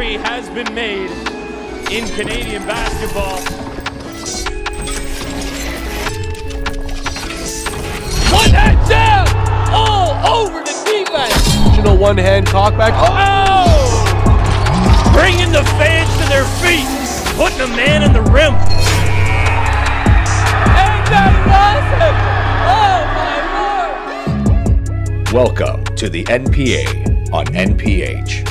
history has been made in Canadian basketball. One hand down, all over the defense. One-hand cockback. Oh! Bringing the fans to their feet, putting a man in the rim. Ain't that awesome? Oh my Lord! Welcome to the NPA on NPH.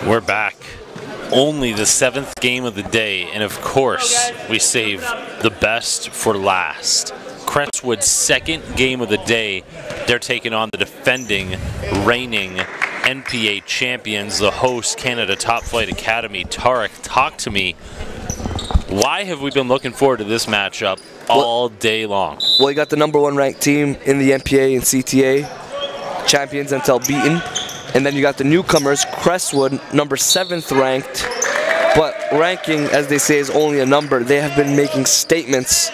We're back. Only the 7th game of the day, and of course, we save the best for last. Crestwood's 2nd game of the day. They're taking on the defending, reigning NPA champions, the host Canada Top Flight Academy. Tarek, talk to me. Why have we been looking forward to this matchup all day long? Well, you got the #1 ranked team in the NPA and CTA, champions until beaten. And then you got the newcomers, Crestwood, number 7th ranked. But ranking, as they say, is only a number. They have been making statements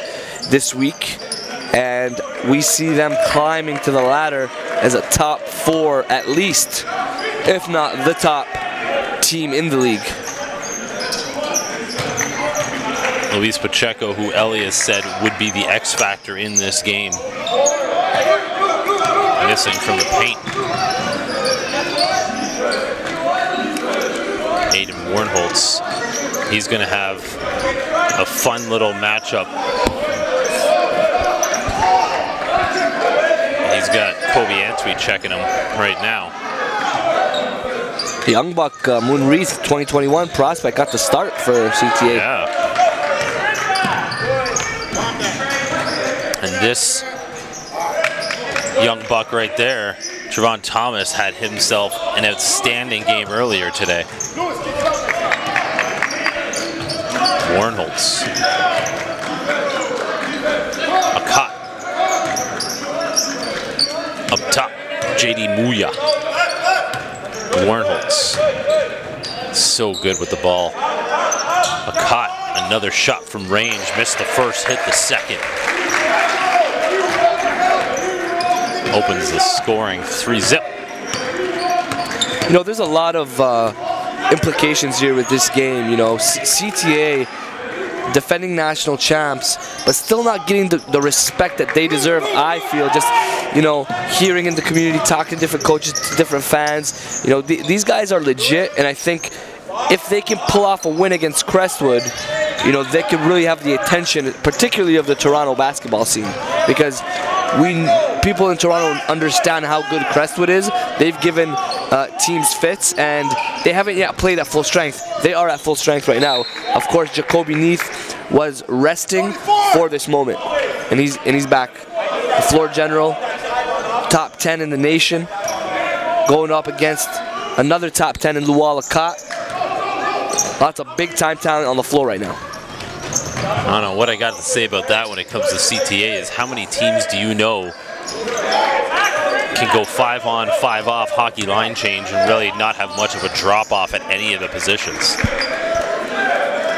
this week, and we see them climbing to the ladder as a top 4 at least, if not the top team in the league. Luis Pacheco, who Elias said would be the X factor in this game, missing from the paint. Aiden Warnholtz, he's going to have a fun little matchup. He's got Kobe Antwi checking him right now. Young buck Moonreath, 2021 prospect, got the start for CTA. Yeah. And this young buck right there, Trevon Thomas, had himself an outstanding game earlier today. Warnholtz. A cut. Up top, JD Muya. Warnholtz. So good with the ball. A cut. Another shot from range. Missed the first, hit the second. Opens the scoring 3-zip. You know, there's a lot of implications here with this game. You know, CTA defending national champs, but still not getting the respect that they deserve, I feel. Just, you know, hearing in the community, talking to different coaches, to different fans. You know, these guys are legit, and I think if they can pull off a win against Crestwood, you know, they could really have the attention, particularly of the Toronto basketball scene, because people in Toronto understand how good Crestwood is. They've given teams fits, and they haven't yet played at full strength. They are at full strength right now. Of course, Jacoby Neath was resting for this moment, and he's back. The floor general, top 10 in the nation, going up against another top 10 in Luwala Kat. Lots of big-time talent on the floor right now. I don't know what I got to say about that when it comes to CTA is how many teams do you know can go 5-on, 5-off hockey line change and really not have much of a drop-off at any of the positions?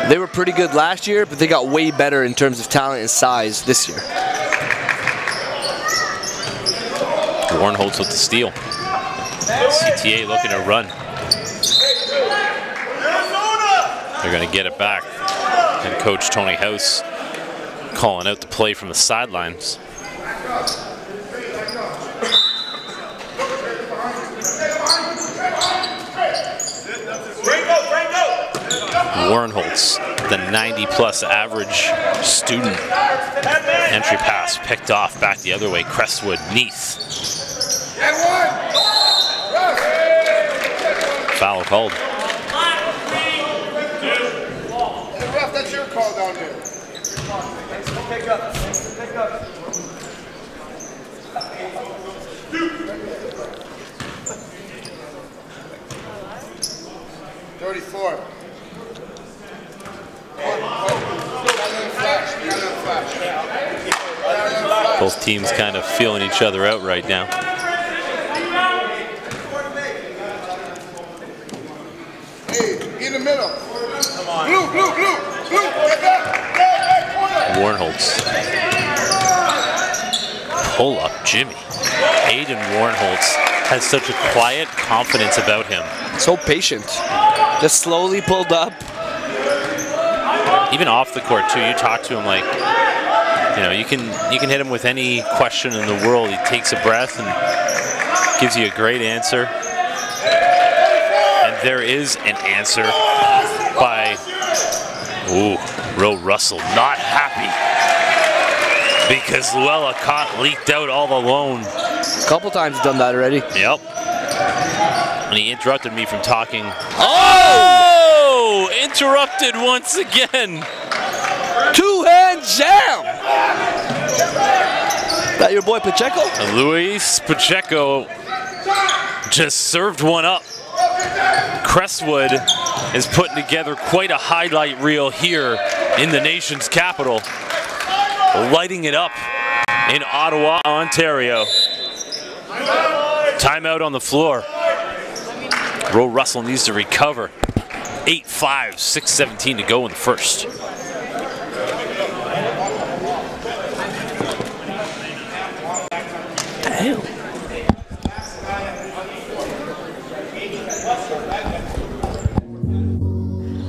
They were pretty good last year, but they got way better in terms of talent and size this year. Warnholtz with the steal. CTA looking to run. They're going to get it back. And Coach Tony House calling out the play from the sidelines. Warnholtz, the 90-plus average student. Entry pass picked off back the other way. Crestwood, Neath. Foul called. That's your call down there. Pick up. 34. Both teams kind of feeling each other out right now. Hey, in the middle. Come on. Blue. Get back. Warnholtz. Pull up, Jimmy. Aiden Warnholtz has such a quiet confidence about him. So patient. Just slowly pulled up. Even off the court too, you talk to him like, you know, you can hit him with any question in the world. He takes a breath and gives you a great answer. And there is an answer by, Ro Russell not happy because Luella leaked out all alone. A couple times done that already. Yep. And he interrupted me from talking. Oh! Interrupted once again. Two-hand jam! That your boy Pacheco? Luis Pacheco just served one up. Crestwood is putting together quite a highlight reel here in the nation's capital. Lighting it up in Ottawa, Ontario. Timeout on the floor. Ro Russell needs to recover. 8-5, 6:17 to go in the first. Damn.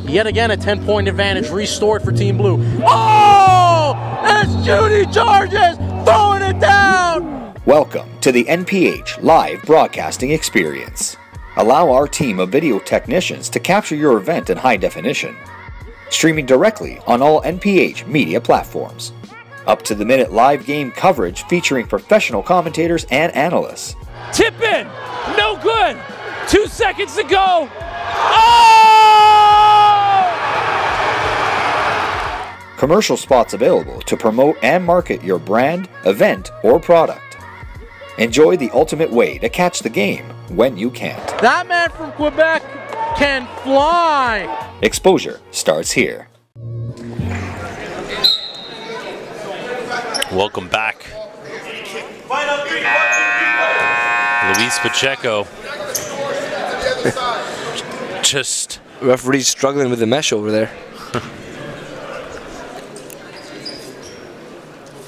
Yet again, a 10-point advantage restored for Team Blue. Oh! It's Judy Charges throwing it down! Welcome to the NPH live broadcasting experience. Allow our team of video technicians to capture your event in high definition. Streaming directly on all NPH media platforms. Up-to-the-minute live game coverage featuring professional commentators and analysts. Tip in! No good! 2 seconds to go! Oh! Commercial spots available to promote and market your brand, event, or product. Enjoy the ultimate way to catch the game when you can't. That man from Quebec can fly! Exposure starts here. Welcome back. Luis Pacheco. Just Referee's struggling with the mesh over there.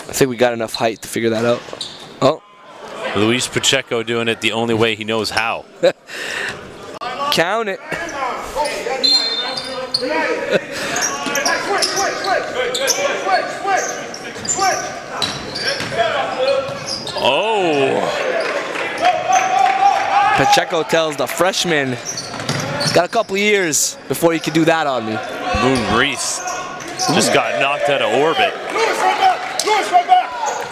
I think we got enough height to figure that out. Oh. Luis Pacheco doing it the only way he knows how. Count it. Oh. Pacheco tells the freshman, got a couple years before you can do that on me. Moon Reese just got knocked out of orbit.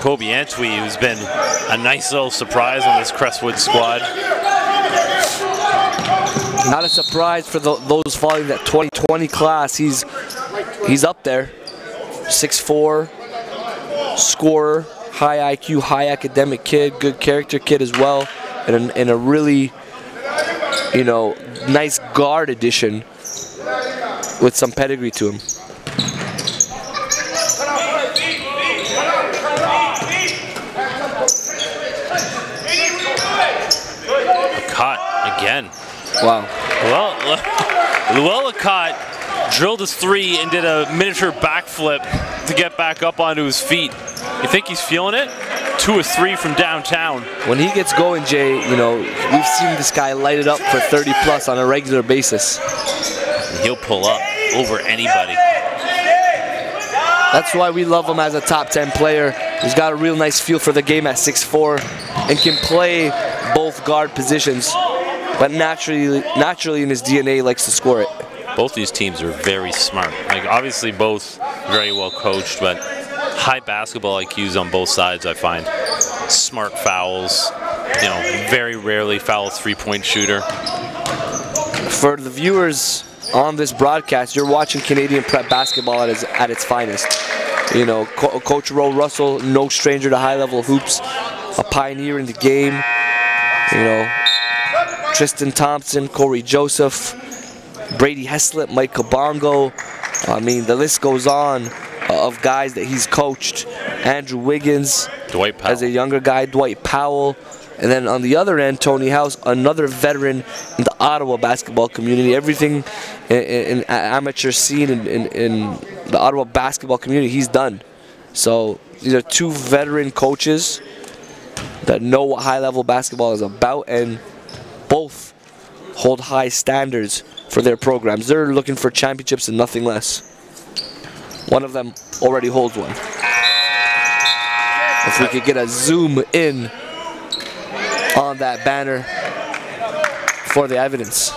Kobe Antwi, who's been a nice little surprise on this Crestwood squad. Not a surprise for those following that 2020 class. He's up there. 6'4", scorer, high IQ, high academic kid, good character kid as well, and a really, you know, nice guard addition with some pedigree to him. Caught again. Wow. Well, Luella Cott drilled his three and did a miniature backflip to get back up onto his feet. You think he's feeling it? 2 of 3 from downtown. When he gets going, Jay, you know, we've seen this guy light it up for 30 plus on a regular basis. And he'll pull up over anybody. That's why we love him as a top 10 player. He's got a real nice feel for the game at 6'4" and can play both guard positions, but naturally in his DNA likes to score it. Both these teams are very smart. Like, obviously both very well coached, but high basketball IQs on both sides, I find. Smart fouls, you know, very rarely foul a three-point shooter. For the viewers on this broadcast, you're watching Canadian prep basketball at its finest. You know, Coach Ro Russell, no stranger to high-level hoops, a pioneer in the game. You know, Tristan Thompson, Corey Joseph, Brady Heslip, Mike Kabongo. I mean, the list goes on of guys that he's coached. Andrew Wiggins, Dwight Powell. As a younger guy, Dwight Powell. And then on the other end, Tony House, another veteran in the Ottawa basketball community. Everything in amateur scene in the Ottawa basketball community, he's done. So these are two veteran coaches that know what high-level basketball is about, and both hold high standards for their programs. They're looking for championships and nothing less. One of them already holds one. If we could get a zoom in on that banner for the evidence.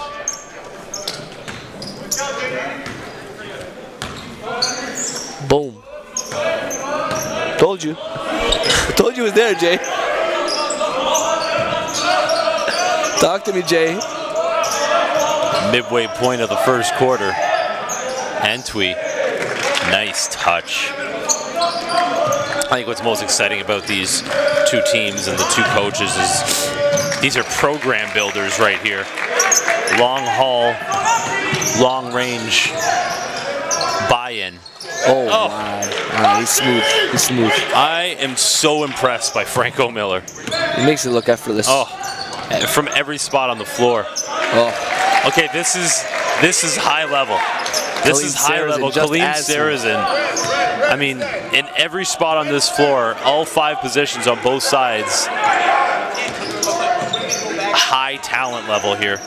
Boom. Told you. I told you it was there, Jay. Talk to me, Jay. Midway point of the first quarter. Antwi, nice touch. I think what's most exciting about these two teams and the two coaches is these are program builders right here. Long haul, long range buy-in. Oh, wow. He's smooth. He's smooth. I am so impressed by Franco Miller. He makes it look effortless. Oh, from every spot on the floor. Oh. Okay, this is high level. This is high level. Kaleem Sarazin. I mean, in every spot on this floor, all 5 positions on both sides, high talent level here.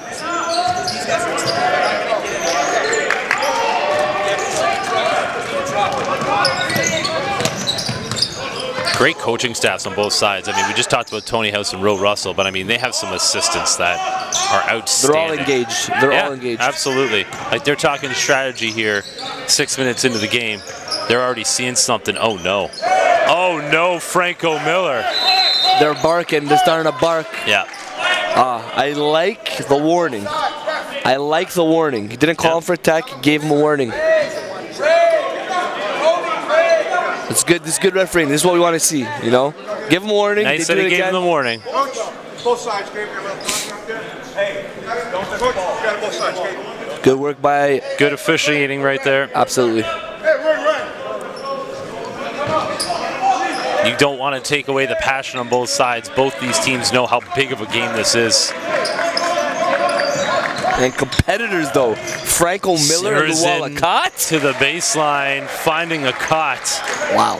Great coaching staffs on both sides. I mean, we just talked about Tony House and Ro Russell, but I mean, they have some assistants that are outstanding. They're all engaged. They're all engaged. Absolutely. Like, they're talking strategy here 6 minutes into the game. They're already seeing something. Oh, no. Oh, no, Franco Miller. They're barking. They're starting to bark. Yeah. I like the warning. I like the warning. He didn't call him for attack. He gave him a warning. It's good. This is good refereeing. This is what we want to see, you know? Give him a warning. Nice that he gave him the warning. Both sides, hey, don't touch the ball. You got both sides, okay? Good work by... Good officiating right there. Absolutely. You don't want to take away the passion on both sides. Both these teams know how big of a game this is. And competitors, though. Franco Miller and Akot to the baseline, finding Akot. Wow.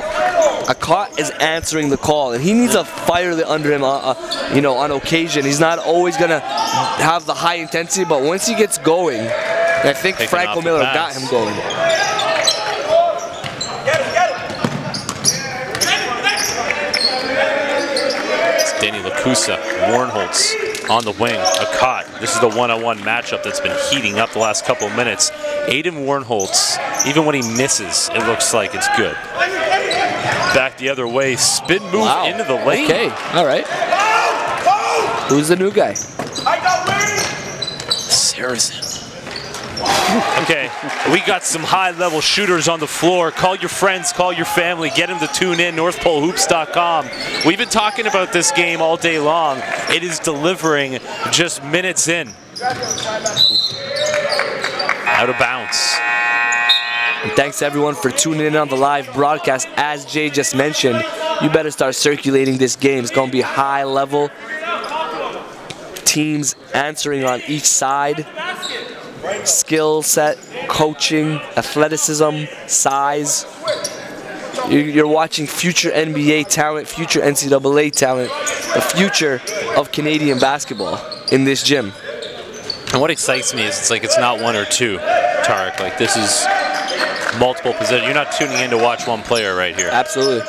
Akot is answering the call, and he needs a fire under him, you know, on occasion. He's not always going to have the high intensity, but once he gets going, I think Franco Miller got him going. It's Danny Lacusa, Warnholtz on the wing, Akot. This is the one-on-one matchup that's been heating up the last couple of minutes. Aiden Warnholtz, even when he misses, it looks like it's good. Back the other way, spin move into the lane. Okay, all right. Who's the new guy? Sarazin. Okay, we got some high-level shooters on the floor. Call your friends, call your family, get them to tune in, NorthPoleHoops.com. We've been talking about this game all day long. It is delivering just minutes in. Out of bounds. And thanks everyone for tuning in on the live broadcast. As Jay just mentioned, you better start circulating this game. It's going to be high level. Teams answering on each side. Skill set, coaching, athleticism, size. You're watching future NBA talent, future NCAA talent, the future of Canadian basketball in this gym. And what excites me is it's like it's not one or two, Tarek. Like, this is multiple positions. You're not tuning in to watch one player right here. Absolutely.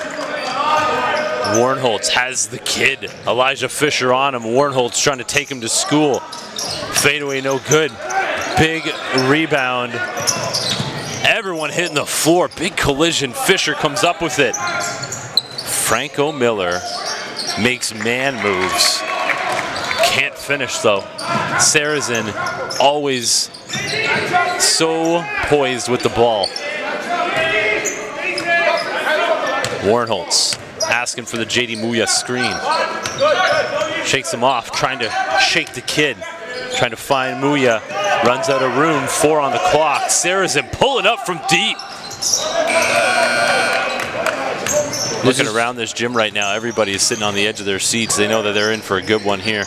Warnholtz has the kid, Elijah Fisher, on him. Warnholtz trying to take him to school. Fadeaway, no good. Big rebound. Everyone hitting the floor. Big collision. Fisher comes up with it. Franco Miller makes man moves. Can't finish though. Sarazin always so poised with the ball. Warnholtz asking for the JD Muya screen. Shakes him off, trying to shake the kid. Trying to find Muya. Runs out of room, 4 on the clock. Sarazin pulling up from deep. Looking around this gym right now, everybody is sitting on the edge of their seats. They know that they're in for a good one here.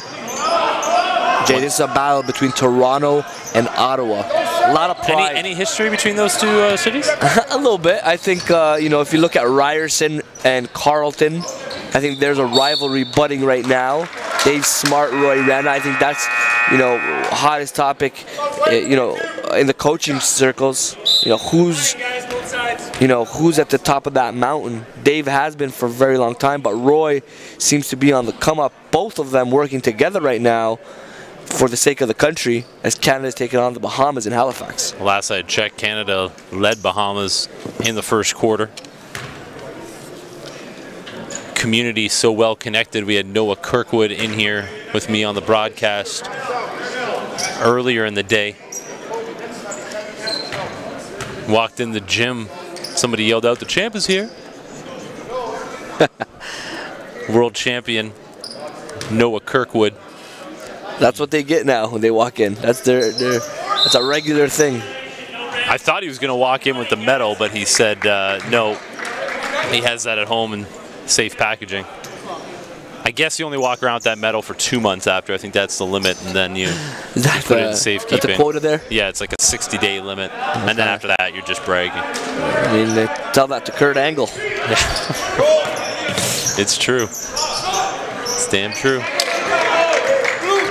Jay, this is a battle between Toronto and Ottawa. A lot of pride. Any history between those two cities? A little bit. I think, you know, if you look at Ryerson and Carleton, I think there's a rivalry budding right now. Dave Smart, Roy Rana. I think that's, you know, hottest topic, you know, in the coaching circles. You know, who's at the top of that mountain. Dave has been for a very long time, but Roy seems to be on the come up. Both of them working together right now for the sake of the country as Canada's taking on the Bahamas in Halifax. Last I checked, Canada led Bahamas in the first quarter. Community so well connected. We had Noah Kirkwood in here with me on the broadcast earlier in the day. Walked in the gym, somebody yelled out, "The champ is here." World champion Noah Kirkwood. That's what they get now when they walk in. That's that's a regular thing. I thought he was going to walk in with the medal, but he said no. He has that at home in safe packaging. I guess you only walk around with that medal for 2 months after. I think that's the limit, and then you put it in safekeeping. That's a quota there? Yeah, it's like a 60-day limit, and then after that, you're just bragging. I mean, they tell that to Kurt Angle. It's true. It's damn true.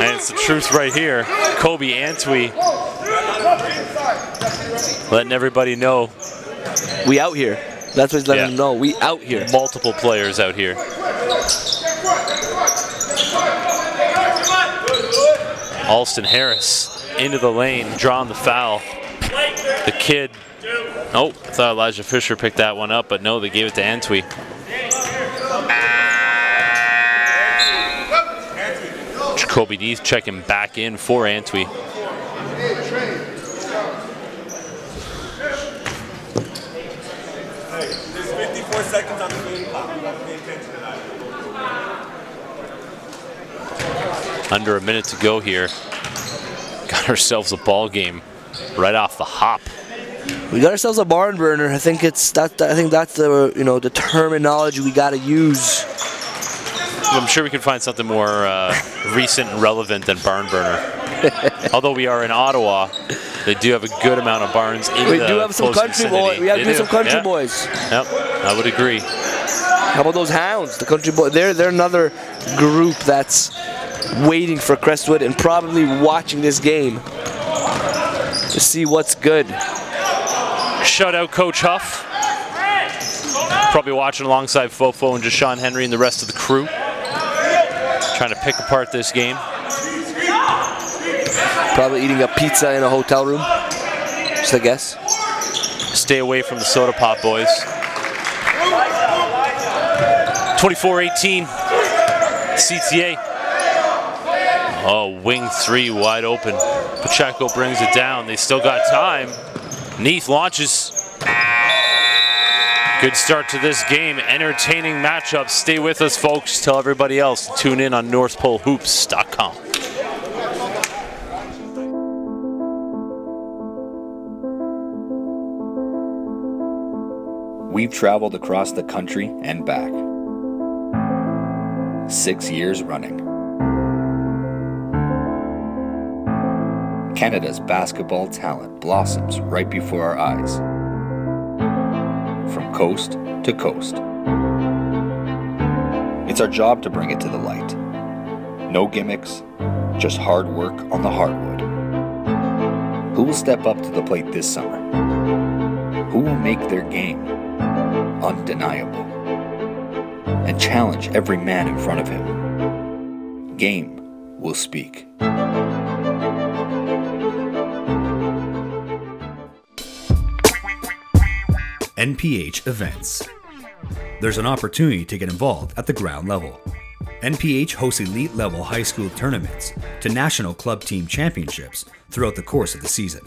And it's the truth right here. Kobe Antwi letting everybody know. We out here. That's what he's letting them know. We out here. Multiple players out here. Alston Harris into the lane, drawing the foul. The kid. Oh, I thought Elijah Fisher picked that one up, but no, they gave it to Antwi. Jacoby Deeth checking back in for Antwi. There's 54 seconds on the game clock. Under a minute to go here. Got ourselves a ball game right off the hop. We got ourselves a barn burner. I think it's that. I think that's the the terminology we got to use. I'm sure we can find something more recent and relevant than barn burner. Although we are in Ottawa, they do have a good amount of barns in We the do have some close country vicinity. boys. We have to do some country Yeah. boys. Yep, I would agree. How about those hounds? The country boys. They're another group that's waiting for Crestwood and probably watching this game to see what's good. Shout out Coach Huff. Probably watching alongside Fofo and Jashawn Henry and the rest of the crew. Trying to pick apart this game. Probably eating a pizza in a hotel room, just a guess. Stay away from the soda pop, boys. 24-18, CTA. Oh, wing three wide open. Pacheco brings it down. They still got time. Neath launches. Good start to this game. Entertaining matchups. Stay with us, folks. Tell everybody else to tune in on NorthPoleHoops.com. We've traveled across the country and back. 6 years running. Canada's basketball talent blossoms right before our eyes. From coast to coast. It's our job to bring it to the light. No gimmicks, just hard work on the hardwood. Who will step up to the plate this summer? Who will make their game undeniable and challenge every man in front of him? Game will speak. NPH events. There's an opportunity to get involved at the ground level. NPH hosts elite level high school tournaments to national club team championships throughout the course of the season.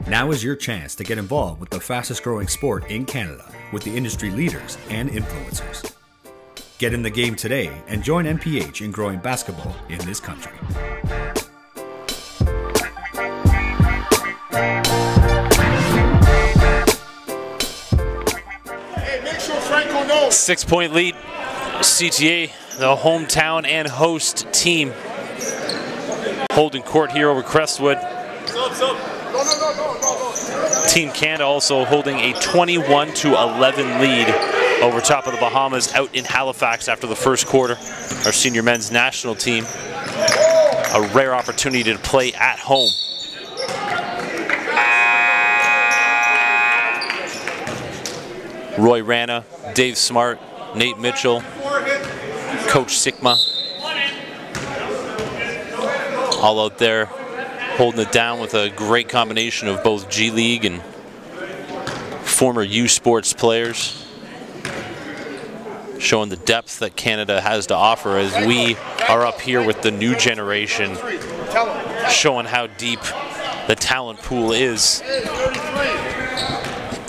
Now is your chance to get involved with the fastest growing sport in Canada with the industry leaders and influencers. Get in the game today and join NPH in growing basketball in this country. Hey, make sure Franco knows. 6-point lead. CTA, the hometown and host team, holding court here over Crestwood. Team Canada also holding a 21-11 lead over top of the Bahamas out in Halifax after the first quarter. Our senior men's national team, a rare opportunity to play at home. Roy Rana, Dave Smart, Nate Mitchell, Coach Sikma, all out there holding it down with a great combination of both G League and former U Sports players, showing the depth that Canada has to offer as we are up here with the new generation, showing how deep the talent pool is.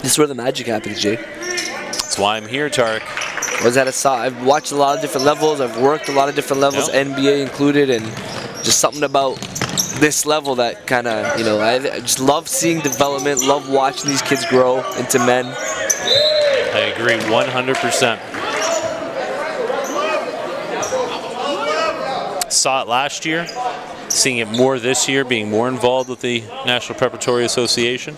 This is where the magic happens, Jay. That's why I'm here, Tarek. I've watched a lot of different levels. I've worked a lot of different levels, Yep. NBA included, and just something about this level that kind of, you know, I just love seeing development, love watching these kids grow into men. I agree 100%. Saw it last year, seeing it more this year, being more involved with the National Preparatory Association.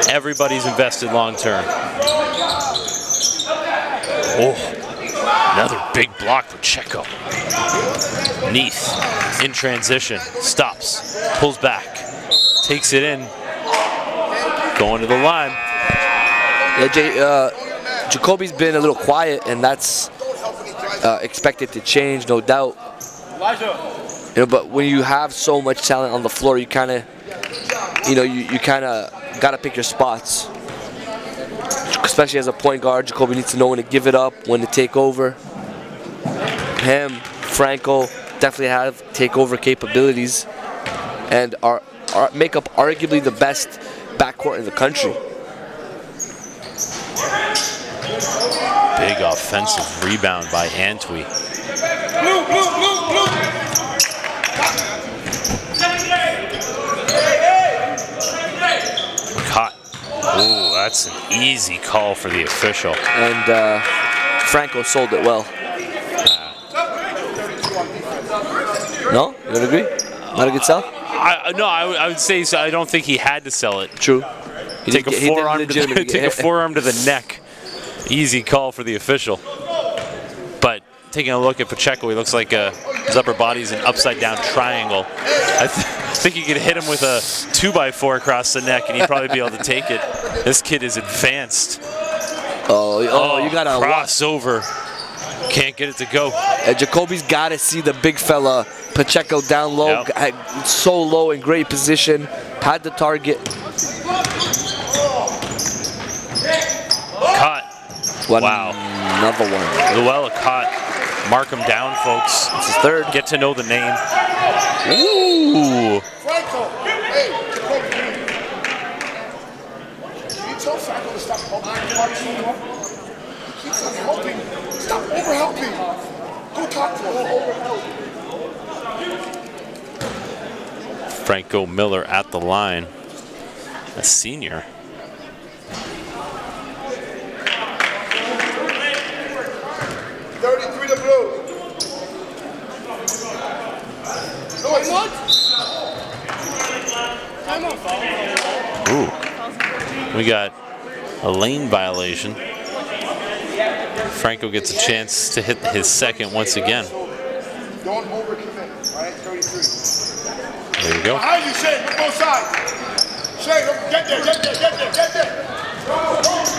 Everybody's invested long term. Oh, another big block for Checo. Neath in transition, stops, pulls back, takes it in, going to the line. Yeah, Jay, Jacoby's been a little quiet, and that's expected to change, no doubt. You know, but when you have so much talent on the floor, you kind of, you know, you kind of got to pick your spots. Especially as a point guard, Jacoby needs to know when to give it up, when to take over. Him, Franco definitely have takeover capabilities and make up arguably the best backcourt in the country. Big offensive rebound by Antwi. Caught. Oh, that's an easy call for the official. And Franco sold it well. No? You don't agree? Not a good sell? No, I would say so. I don't think he had to sell it. True. Take a forearm to the neck. Easy call for the official. But taking a look at Pacheco, he looks like his upper body's an upside-down triangle. I think you could hit him with a 2x4 across the neck, and he'd probably be able to take it. This kid is advanced. Oh, you got to crossover. Can't get it to go. Jacoby's got to see the big fella. Pacheco down low, yep. So low in great position, had the target. Caught. Wow. Another one. Luella caught. Mark him down, folks. It's his third. Get to know the name. Ooh. Franco, hey, can you tell Franco to stop helping? Stop over-helping. Go talk to him. Franco Miller at the line, a senior. Ooh, we got a lane violation. Franco gets a chance to hit his second once again. Don't overcommit, all right? 33. There you go. How you Shane? Both sides. Shane, get there.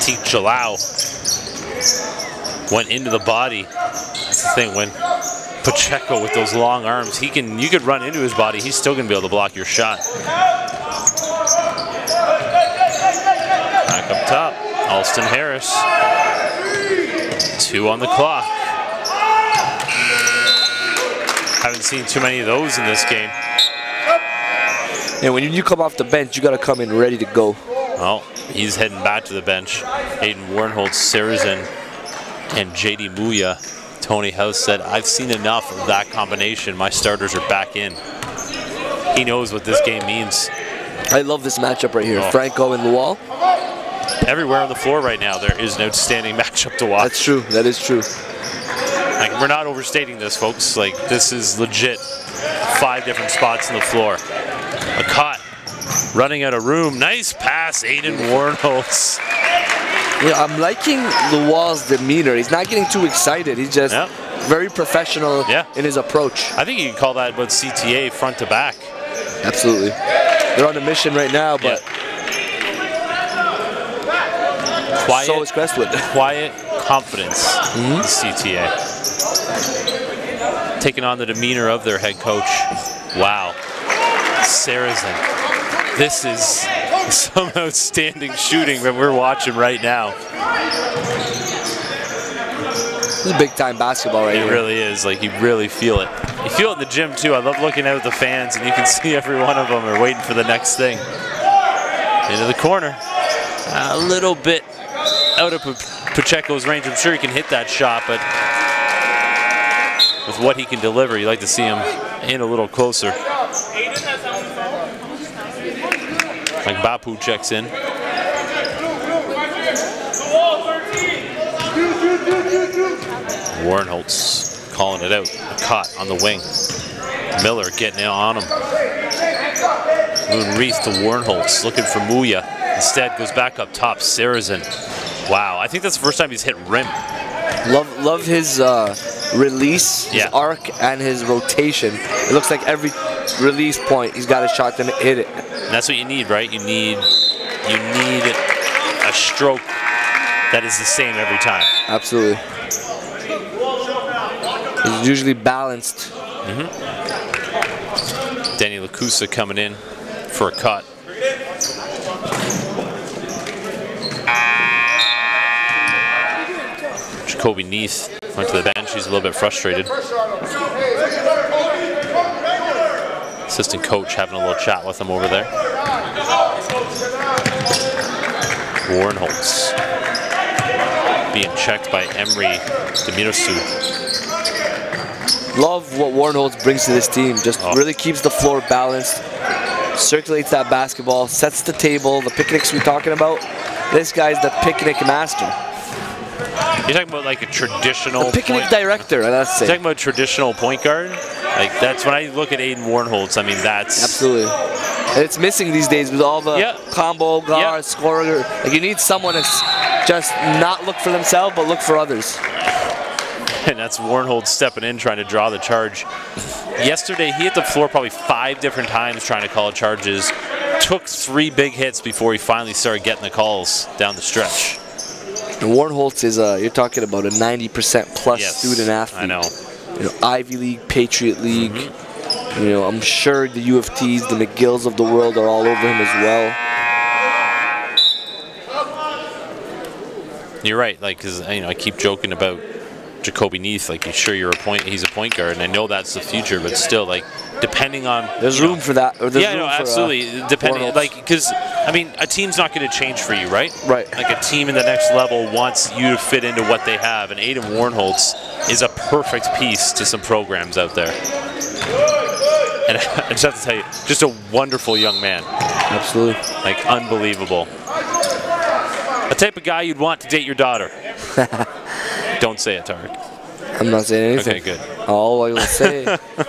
Teak Jalau went into the body. That's the thing, when Pacheco with those long arms, you could run into his body, he's still gonna be able to block your shot. Back up top, Alston Harris. 2 on the clock. Haven't seen too many of those in this game. And when you come off the bench, you got to come in ready to go. Well, he's heading back to the bench. Aiden Warnholtz, Sarazen, and JD Muya. Tony House said, I've seen enough of that combination. My starters are back in. He knows what this game means. I love this matchup right here. Franco and Lual. Everywhere on the floor right now, there is an outstanding matchup to watch. That's true. That is true. Like, we're not overstating this, folks. Like, this is legit 5 different spots on the floor. A caught. running out of room. Nice pass, Aiden Warnholtz. Yeah, I'm liking Lual's demeanor. He's not getting too excited. He's just very professional in his approach. I think you can call that about CTA front to back. Absolutely. They're on a mission right now, but quiet, so is Crestwood. Quiet confidence in CTA. Taking on the demeanor of their head coach. Wow. Saracen. This is some outstanding shooting that we're watching right now. This is big-time basketball right here. It really is. Like, you really feel it. You feel it in the gym, too. I love looking out at the fans, and you can see every one of them are waiting for the next thing. Into the corner. A little bit out of Pacheco's range. I'm sure he can hit that shot, but with what he can deliver, you like to see him in a little closer. Like Bapu checks in. Warnholtz calling it out. A cut on the wing. Miller getting on him. Moonreath to Warnholtz, looking for Muya. Instead, goes back up top. Saracen. Wow, I think that's the first time he's hit rim. Love his release, his arc, and his rotation. It looks like every release point, he's got a shot to hit it. And that's what you need, right? You need a stroke that is the same every time. Absolutely. He's usually balanced. Danny Lacusa coming in for a cut. Jacoby Neath went to the bench. He's a little bit frustrated. Assistant coach having a little chat with him over there. Warnholtz being checked by Emery Demirasu. Love what Warnholtz brings to this team. Just really keeps the floor balanced, circulates that basketball, sets the table, the picnics we're talking about. This guy's the picnic master. You're talking about like a traditional picnic director, let's say. You're talking about traditional point guard? Like that's when I look at Aiden Warnholtz, I mean that's absolutely. And it's missing these days with all the combo guard, scorer. Like you need someone that's just not look for themselves but look for others. And that's Warnholtz stepping in, trying to draw the charge. Yesterday, he hit the floor probably 5 different times trying to call charges. Took 3 big hits before he finally started getting the calls down the stretch. And Warnholtz is you're talking about a 90% plus student athlete. I know. You know, Ivy League, Patriot League. You know, I'm sure the U of T's, the McGills of the world are all over him as well. You're right, like, cause I keep joking about Jacoby Neath, like, he's a point guard, and I know that's the future, but still, like, depending on there's room for that. Or there's room for, absolutely. Depending, Warnholtz. like, because I mean, a team's not going to change for you, right? Right. Like a team in the next level wants you to fit into what they have, and Aiden Warnholtz is a perfect piece to some programs out there. And I just have to tell you, just a wonderful young man. Absolutely. Like, unbelievable. The type of guy you'd want to date your daughter. Don't say it, Tarek. I'm not saying anything. Okay, good. All I will say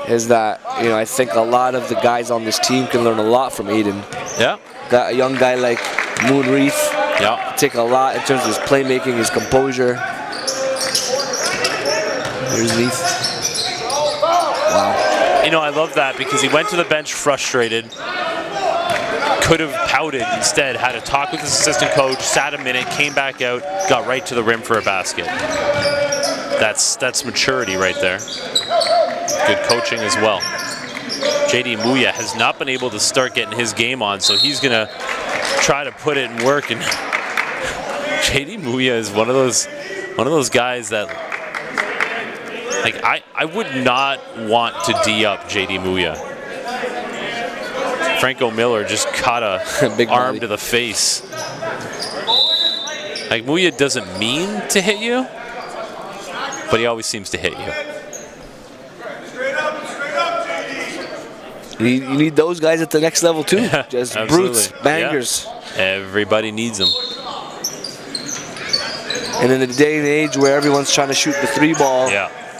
is that, I think a lot of the guys on this team can learn a lot from Aiden. Yeah. Got a young guy like Moonreath. Yeah. Take a lot in terms of his playmaking, his composure. Here's Neath. Wow. I love that because he went to the bench frustrated. Could have pouted instead, had a talk with his assistant coach, sat a minute, came back out, got right to the rim for a basket. That's maturity right there. Good coaching as well. JD Muya has not been able to start getting his game on, so he's gonna try to put it in work. And JD Muya is one of those guys that, like, I would not want to D up JD Muya. Franco Miller just caught a big arm body to the face. Like, Muya doesn't mean to hit you, but he always seems to hit you. You need those guys at the next level too. Yeah, just absolutely. Brutes, bangers. Yeah. Everybody needs them. And in the day and age where everyone's trying to shoot the 3-ball,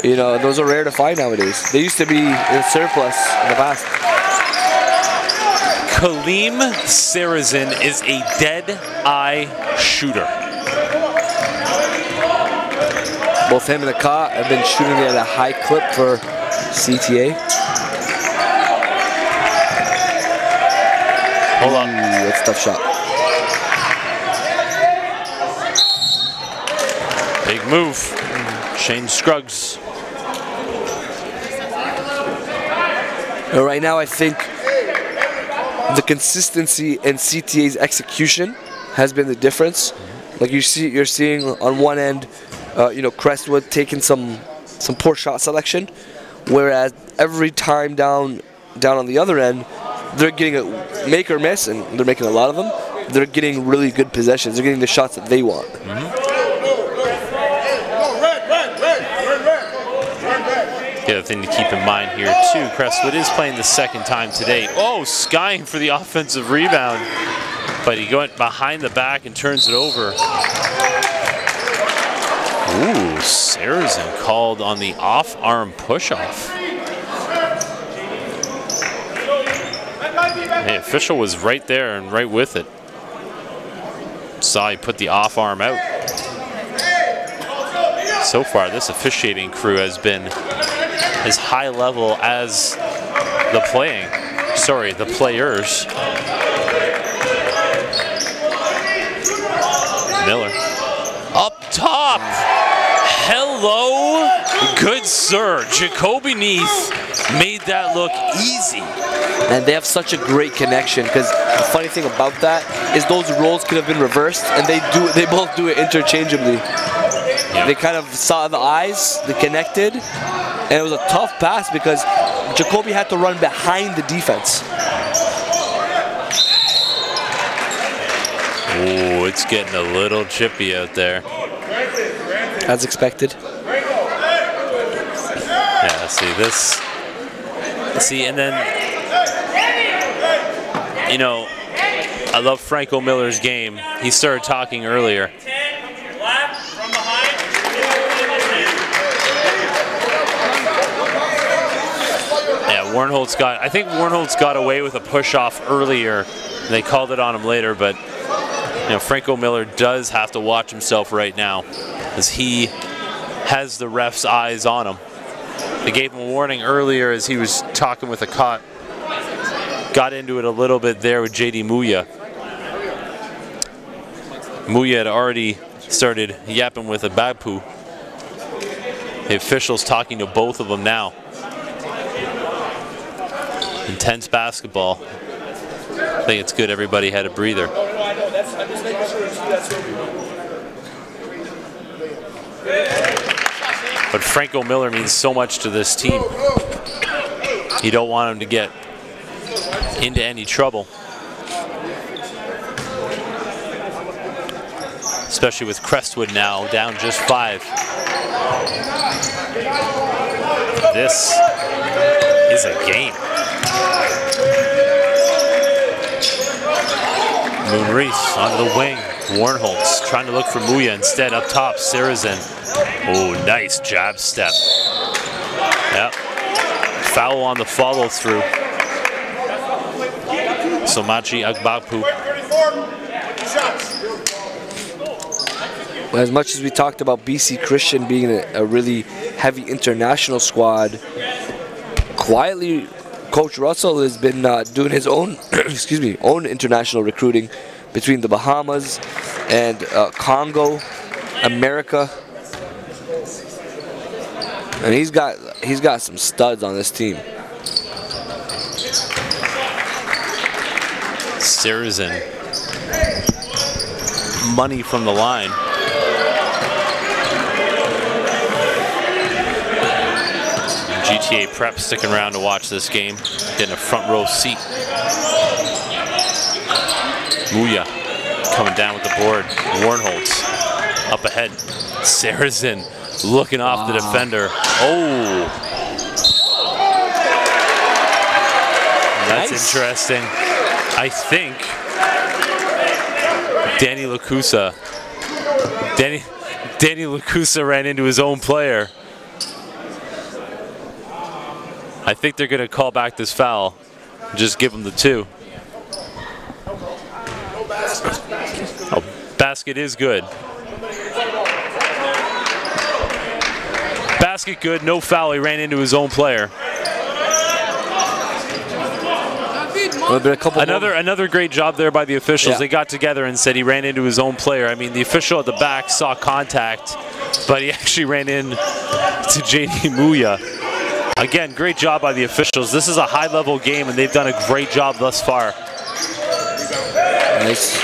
those are rare to find nowadays. They used to be in surplus in the past. Kaleem Sarazin is a dead-eye shooter. Both him and Aka have been shooting at a high clip for CTA. Hold on. That's a tough shot. Big move. Shane Scruggs. Right now, I think the consistency in CTA's execution has been the difference. Like you're seeing on one end, you know, Crestwood taking some poor shot selection, whereas every time down on the other end, they're getting a make or miss, and they're making a lot of them. They're getting really good possessions. They're getting the shots that they want. The other thing to keep in mind here too, Crestwood is playing the second time today. Oh, skying for the offensive rebound, but he went behind the back and turns it over. Ooh, Sarazin called on the off-arm push-off. Hey, official was right there and right with it. Saw he put the off-arm out. So far, this officiating crew has been as high level as the players. Miller. Up top. Hello. Good sir. Jacoby Neath made that look easy. And they have such a great connection, because the funny thing about that is those roles could have been reversed, and they both do it interchangeably. Yep. They kind of saw the eyes, they connected, and it was a tough pass because Jacoby had to run behind the defense. Ooh, it's getting a little chippy out there. As expected. Yeah, see this. See, and then, you know, I love Franco Miller's game. He started talking earlier. Yeah, I think Warnholtz got away with a push-off earlier. They called it on him later, but you know, Franco Miller does have to watch himself right now, as he has the ref's eyes on him. They gave him a warning earlier as he was talking with a cot. Got into it a little bit there with JD Muya. Muya had already started yapping with a Bapu. The officials talking to both of them now. Intense basketball. I think it's good everybody had a breather. But Franco Miller means so much to this team. You don't want him to get into any trouble. Especially with Crestwood now down just 5. This is a game. Moon Reese onto the wing. Warnholtz trying to look for Muya instead. Up top, Sarazin. Oh, nice jab step. Yep. Foul on the follow through. Somachi Agbapu. As much as we talked about BC Christian being a really heavy international squad, quietly Coach Russell has been doing his own, own international recruiting between the Bahamas and Congo, America, and he's got some studs on this team. Sarazin, money from the line. GTA Prep sticking around to watch this game, getting a front row seat. Muya coming down with the board. Warnholtz up ahead. Sarazin looking off the defender. Oh, that's interesting. I think Danny Lacusa ran into his own player. I think they're going to call back this foul. Just give him the 2. Basket is good. Basket good, no foul. He ran into his own player. Another great job there by the officials. Yeah. They got together and said he ran into his own player. I mean, the official at the back saw contact, but he actually ran in to JD Muya. Again, great job by the officials. This is a high-level game, and they've done a great job thus far. Nice.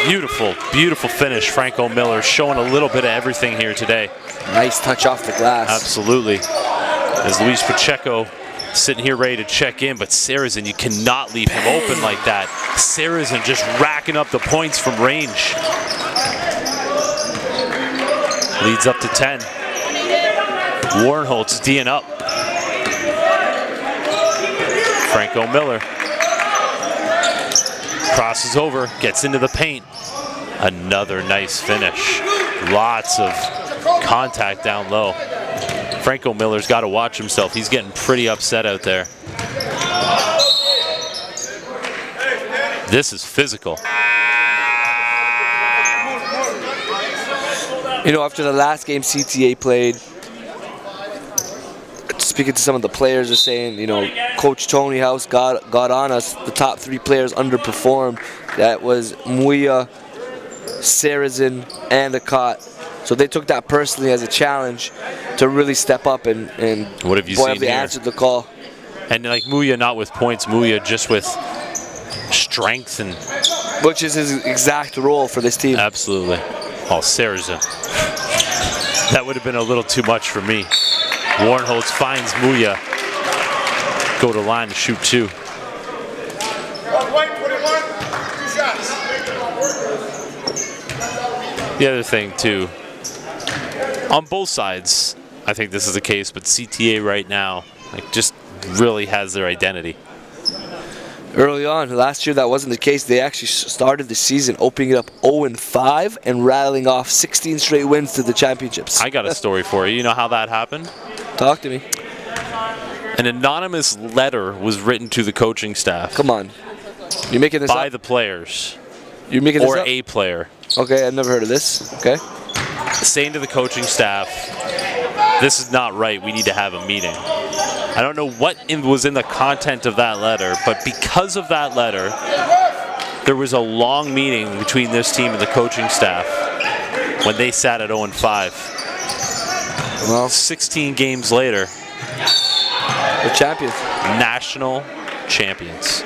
Beautiful, beautiful finish. Franco Miller showing a little bit of everything here today. Nice touch off the glass. Absolutely. As Luis Pacheco sitting here ready to check in, but Sarrazin, you cannot leave him open like that. Sarrazin just racking up the points from range. Leads up to 10. Warnholtz D'ing up. Franco Miller crosses over, gets into the paint. Another nice finish. Lots of contact down low. Franco Miller's got to watch himself. He's getting pretty upset out there. This is physical. You know, after the last game CTA played, speaking to some of the players, are saying, you know, Coach Tony House got on us. The top 3 players underperformed. That was Muya, Sarrazin, and Akot. So they took that personally as a challenge to really step up and what have you boy, seen have they here? answered the call. And like Muya, not with points, Muya just with strength and which is his exact role for this team. Absolutely. Oh, Sarrazin. That would have been a little too much for me. Warnholtz finds Muya. Go to line to shoot 2. The other thing too, on both sides, I think this is the case, but CTA right now, like, just really has their identity. Early on, last year that wasn't the case. They actually started the season opening it up 0-5 and rattling off 16 straight wins to the championships. I got a story for you. You know how that happened? Talk to me. An anonymous letter was written to the coaching staff. Come on. You're making this by up? the players. You're making this or up? a player. Okay, I've never heard of this. Okay. Saying to the coaching staff, this is not right, we need to have a meeting. I don't know what was in the content of that letter, but because of that letter, there was a long meeting between this team and the coaching staff when they sat at 0-5. Well, 16 games later, the champions. National champions.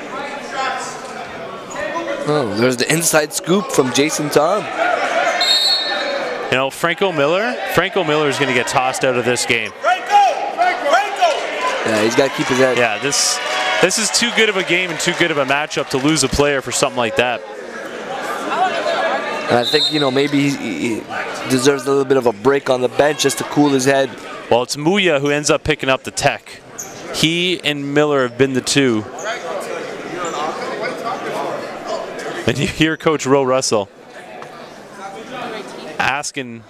Oh, there's the inside scoop from Jason Tom. You know, Franco Miller is going to get tossed out of this game. Yeah, he's got to keep his head. Yeah, this is too good of a game and too good of a matchup to lose a player for something like that. And I think, you know, maybe he deserves a little bit of a break on the bench just to cool his head. Well, it's Muya who ends up picking up the tech. He and Miller have been the two. And you hear Coach Ro Russell asking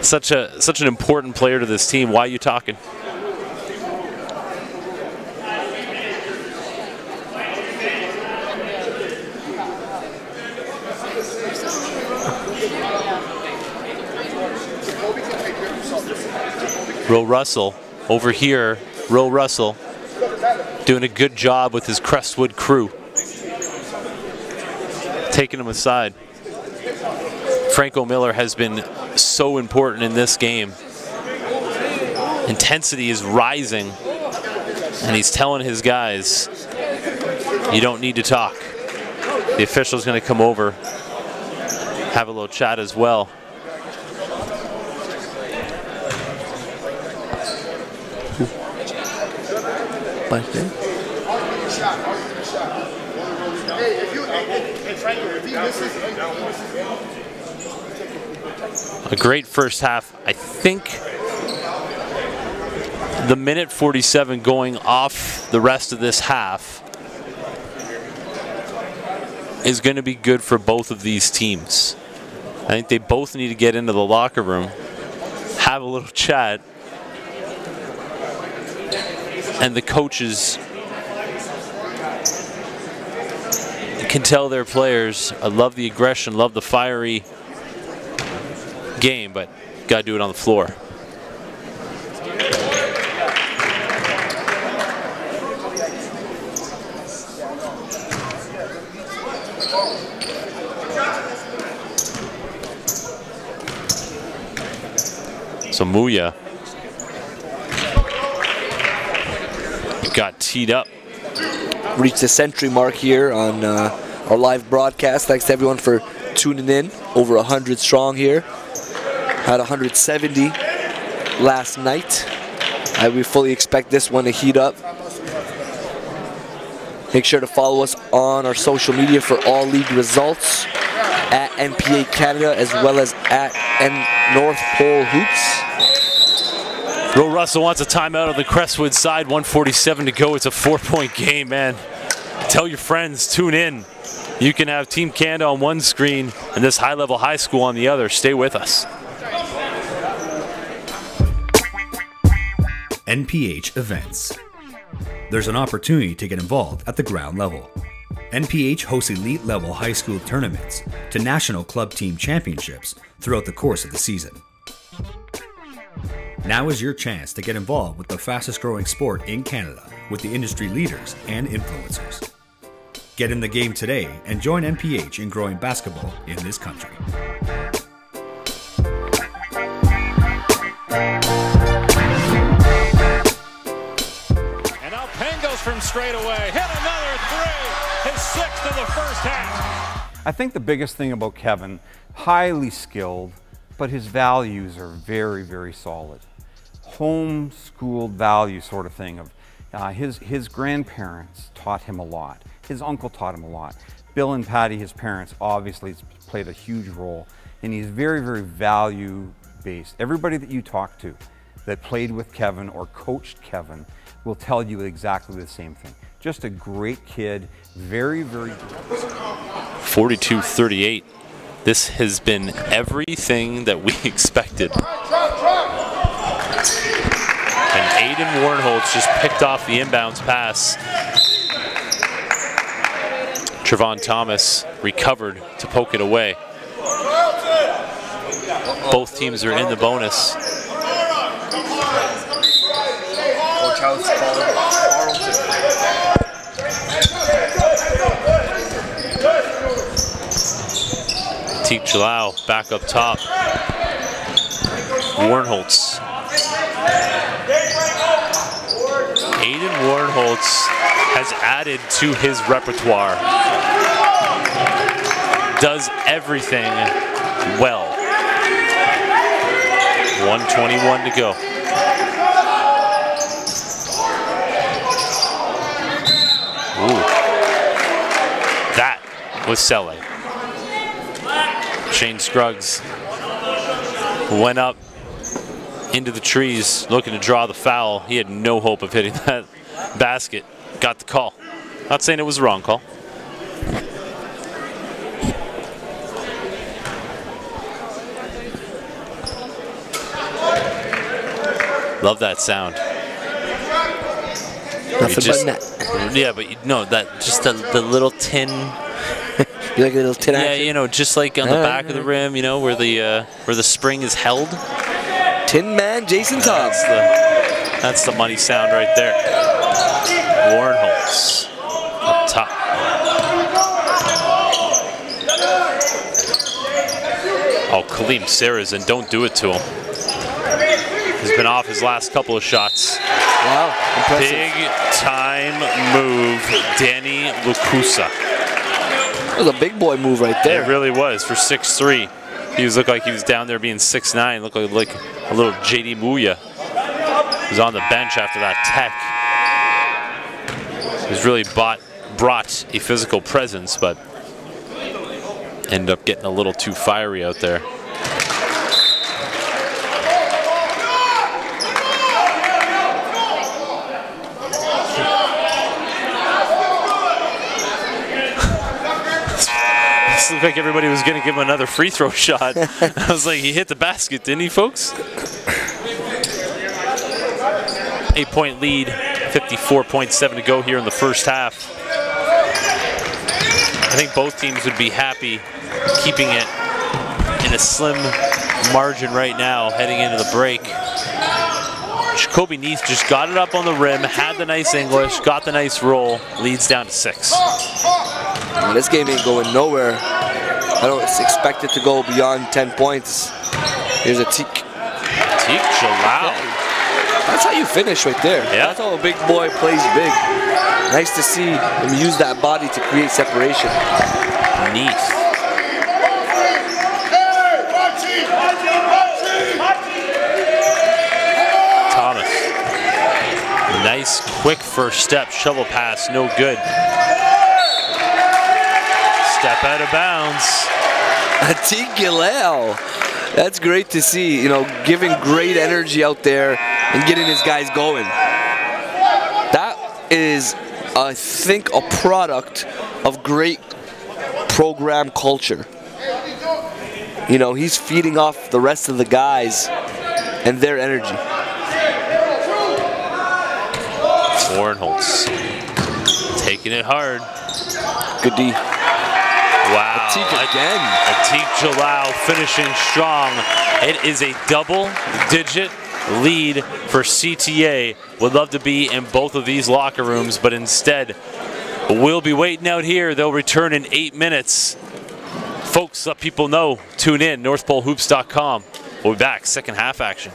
such an important player to this team, why are you talking? Ro Russell over here, Ro Russell doing a good job with his Crestwood crew, taking him aside. Franco Miller has been so important in this game. Intensity is rising, and he's telling his guys, you don't need to talk. The official's going to come over, have a little chat as well. A great first half. I think the minute 47 going off the rest of this half is going to be good for both of these teams. I think they both need to get into the locker room, have a little chat, and the coaches can tell their players, I love the aggression, love the fiery game, but got to do it on the floor. So Muya got teed up. Reached the century mark here on our live broadcast. Thanks to everyone for tuning in. Over 100 strong here. Had 170 last night. We fully expect this one to heat up. Make sure to follow us on our social media for all league results at NPA Canada as well as at North Pole Hoops. Ro Russell wants a timeout on the Crestwood side. 1:47 to go. It's a 4-point game, man. Tell your friends, tune in. You can have Team Canada on one screen and this high-level high school on the other. Stay with us. NPH events. There's an opportunity to get involved at the ground level. NPH hosts elite level high school tournaments to national club team championships throughout the course of the season. Now is your chance to get involved with the fastest growing sport in Canada with the industry leaders and influencers. Get in the game today and join NPH in growing basketball in this country. And now Penn goes from straight away, hit another three, his sixth of the first half. I think the biggest thing about Kevin, highly skilled, but his values are very, very solid. Home-schooled value sort of thing. Of his grandparents taught him a lot. His uncle taught him a lot. Bill and Patty, his parents, obviously played a huge role. And he's very, very value-based. Everybody that you talk to that played with Kevin or coached Kevin will tell you exactly the same thing. Just a great kid, very, very good. 42-38. This has been everything that we expected. And Aiden Warnholtz just picked off the inbounds pass. Trevon Thomas recovered to poke it away. Both teams are in the bonus. Teak Jalau back up top. Warnholtz. Aiden Warnholtz has added to his repertoire. Does everything well. 1:21 to go. Ooh. That was selling. Shane Scruggs went up into the trees looking to draw the foul. He had no hope of hitting that basket. Got the call. Not saying it was the wrong call. Love that sound. Nothing but net. Yeah, but you know that just the little tin. You like a little tin action? Yeah, you know, just like on the back of the rim, you know, where the spring is held. Tin Man, Jason Tom. That's the money sound right there. Warnholtz up top. Oh, Kaleem Sarazin, don't do it to him. He's been off his last couple of shots. Wow, impressive. Big time move, Danny Lukusa. That was a big boy move right there. It really was for 6'3". He looked like he was down there being 6'9". Looked like a little JD Muya. He was on the bench after that tech. He's really brought a physical presence, but ended up getting a little too fiery out there. This looked like everybody was going to give him another free throw shot. I was like, he hit the basket, didn't he, folks? 8-point lead, 54.7 to go here in the first half. I think both teams would be happy keeping it in a slim margin right now heading into the break. Jacoby Neath just got it up on the rim, had the nice English, got the nice roll, leads down to 6. This game ain't going nowhere. I don't expect it to go beyond 10 points. Here's a Teak Jalal. That's how you finish right there. Yeah. That's how a big boy plays big. Nice to see him use that body to create separation. Neath. Thomas. Nice quick first step, shovel pass, no good. Step out of bounds. Teak Jalal. That's great to see, you know, giving great energy out there and getting his guys going. That is, I think, a product of great program culture. You know, he's feeding off the rest of the guys and their energy. Warrenholtz taking it hard. Good D. Wow. Teak again. Teak Jalal finishing strong. It is a double-digit lead for CTA. Would love to be in both of these locker rooms, but instead, we'll be waiting out here. They'll return in 8 minutes. Folks, let people know. Tune in, NorthPoleHoops.com. We'll be back, second half action.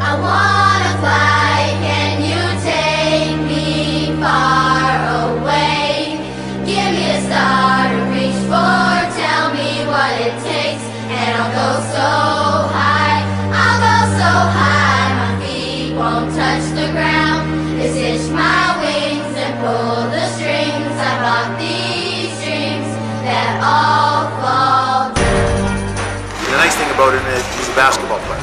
I wanna fly, can you take me far away? Give me a star to reach for, tell me what it takes, and I'll go so high, my feet won't touch the ground. Just hitch my wings and pull the strings. I brought these dreams that all fall down. The nice thing about him is he's a basketball player.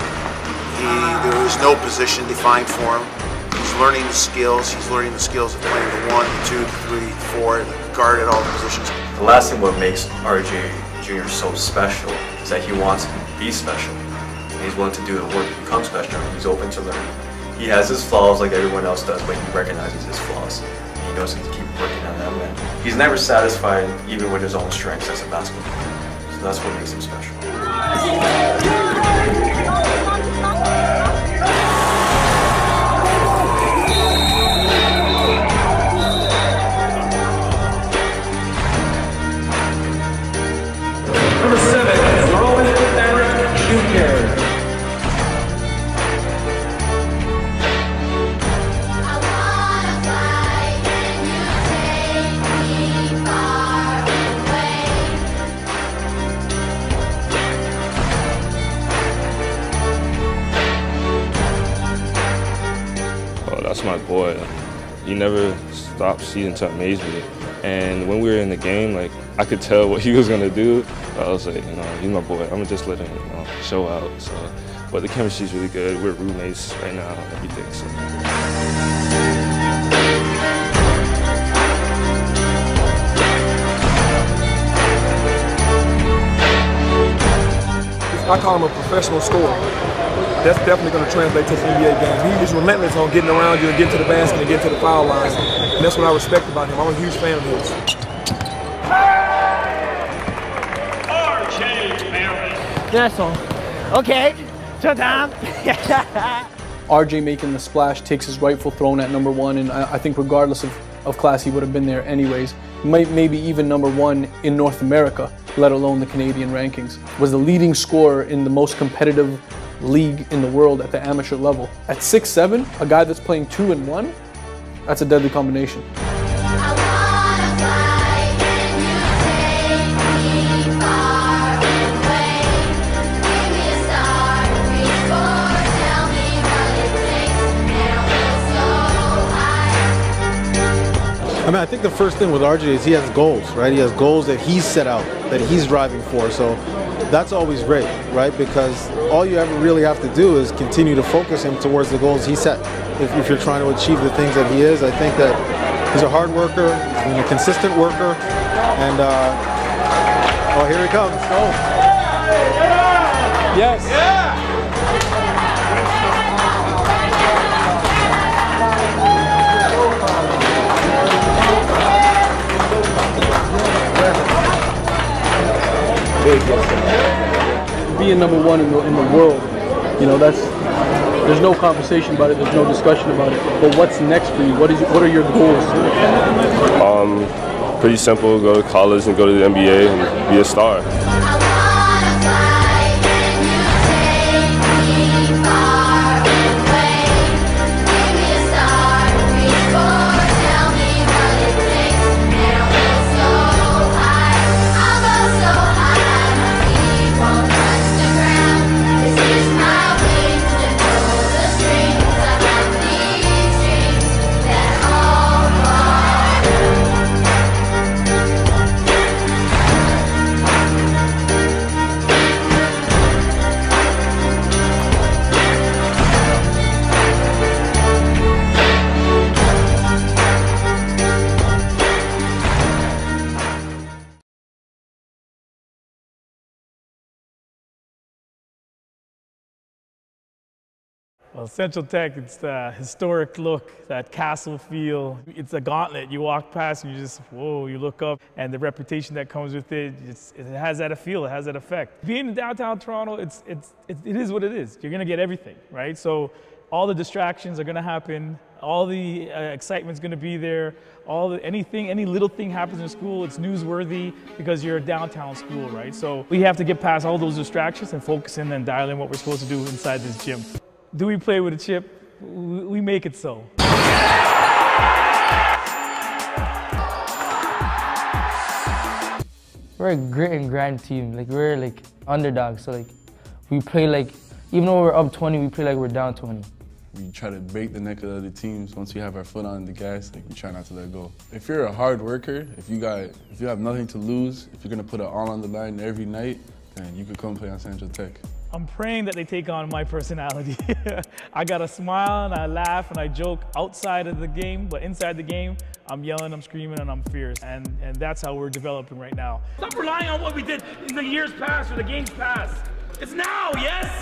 There is no position defined for him. He's learning the skills. He's learning the skills of playing the 1, 2, 3, 4, guard at all the positions. The last thing what makes RJ Jr. so special is that he wants to be special. And he's willing to do the work to become special. He's open to learning. He has his flaws like everyone else does, but he recognizes his flaws. And he knows to keep working on them. And he's never satisfied even with his own strengths as a basketball player. So that's what makes him special. Number 7, Rowan Eric Jr. Oh, that's my boy. He never stopped seeking to amaze me. And when we were in the game, like, I could tell what he was gonna do. I was like, you know, he's my boy. I'm gonna just let him, you know, show out. So, but the chemistry's really good. We're roommates right now and everything. So. I call him a professional scorer. That's definitely going to translate to the NBA game. He is relentless on getting around you and getting to the basket and getting to the foul lines. And that's what I respect about him. I'm a huge fan of his. That's all. Okay, showtime. RJ making the splash takes his rightful throne at number 1, and I think regardless of class, he would have been there anyways. Maybe even number 1 in North America, let alone the Canadian rankings. Was the leading scorer in the most competitive league in the world at the amateur level. At 6'7", a guy that's playing 2 and 1, that's a deadly combination. I mean, I think the first thing with RJ is he has goals, right? He has goals that he's set out, that he's driving for. So that's always great, right? Because all you ever really have to do is continue to focus him towards the goals he set. If you're trying to achieve the things that he is, I think that he's a hard worker, he's a consistent worker, and oh, here he comes. Oh. Yes. Yeah. being number one in the world, you know, there's no conversation about it. There's no discussion about it. But what's next for you? What are your goals? Pretty simple. Go to college and go to the NBA and be a star. Well, Central Tech, it's the historic look, that castle feel. It's a gauntlet. You walk past and you just, whoa, you look up, and the reputation that comes with it, it has that feel, it has that effect. Being in downtown Toronto, it is what it is. You're gonna get everything, right? So all the distractions are gonna happen, all the excitement's gonna be there, any little thing happens in school, it's newsworthy because you're a downtown school, right? So we have to get past all those distractions and focus in and dial in what we're supposed to do inside this gym. Do we play with a chip? We make it so. We're a grit and grind team. Like, we're like underdogs. So like, we play like, even though we're up 20, we play like we're down 20. We try to break the neck of the other teams. Once we have our foot on the gas, like, we try not to let go. If you're a hard worker, if you have nothing to lose, if you're gonna put it all on the line every night, then you could come play on Central Tech. I'm praying that they take on my personality. I got a smile and I laugh and I joke outside of the game, but inside the game, I'm yelling, I'm screaming, and I'm fierce. And that's how we're developing right now. Stop relying on what we did in the years past or the games past. It's now, yes?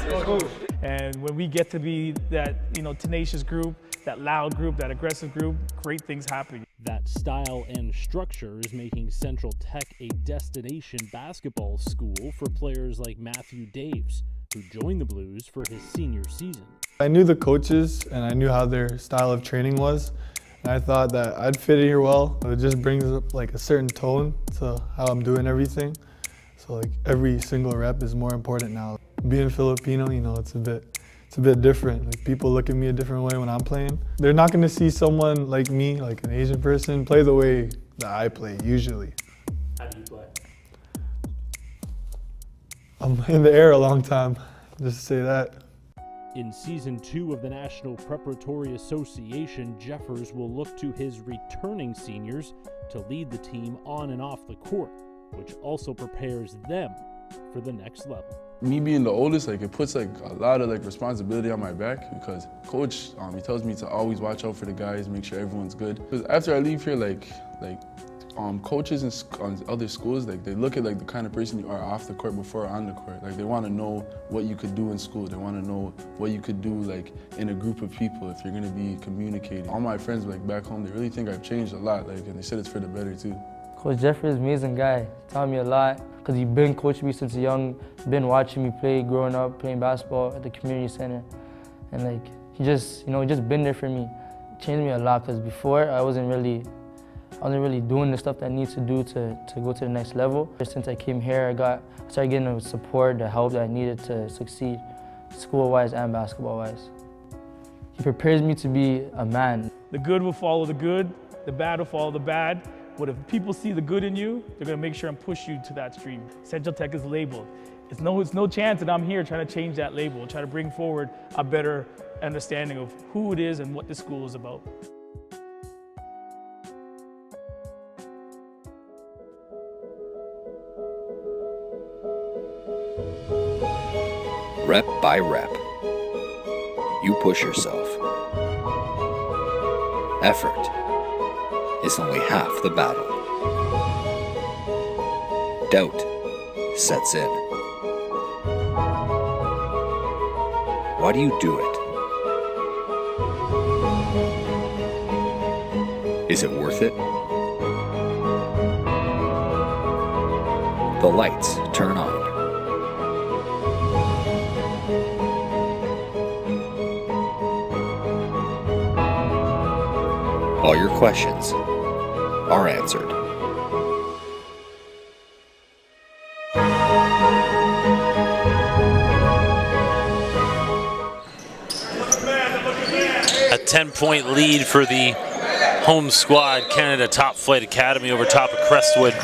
And when we get to be that, tenacious group, that loud group, that aggressive group, great things happen. That style and structure is making Central Tech a destination basketball school for players like Matthew Daves, who joined the Blues for his senior season. I knew the coaches and I knew how their style of training was, and I thought that I'd fit in here well. It just brings up like a certain tone to how I'm doing everything. So like every single rep is more important now. Being Filipino, it's a bit different. Like, people look at me a different way when I'm playing. They're not going to see someone like me, like an Asian person, play the way that I play usually. How do you play? I'm in the air a long time, just to say that. In Season 2 of the National Preparatory Association, Jeffers will look to his returning seniors to lead the team on and off the court, which also prepares them for the next level. Me being the oldest, it puts a lot of responsibility on my back, because coach, he tells me to always watch out for the guys, make sure everyone's good. Because after I leave here, coaches in other schools, they look at the kind of person you are off the court before on the court. They want to know what you could do in school. They want to know what you could do in a group of people if you're going to be communicating. All my friends back home, they really think I've changed a lot, and they said it's for the better too. Coach Jeffrey is an amazing guy. He taught me a lot because he's been coaching me since young, been watching me play growing up, playing basketball at the community center. And he just been there for me. It changed me a lot because before I wasn't really doing the stuff that I need to do to go to the next level. Since I came here, I started getting the support, the help that I needed to succeed, school-wise and basketball-wise. He prepares me to be a man. The good will follow the good, the bad will follow the bad. But if people see the good in you, they're gonna make sure and push you to that stream. Central Tech is labeled. It's no chance that I'm here trying to change that label, try to bring forward a better understanding of who it is and what this school is about. Rep by rep, you push yourself. Effort is only half the battle. Doubt sets in. Why do you do it? Is it worth it? The lights turn on. all your questions are answered. A 10-point lead for the home squad, Canada Top Flight Academy over top of Crestwood.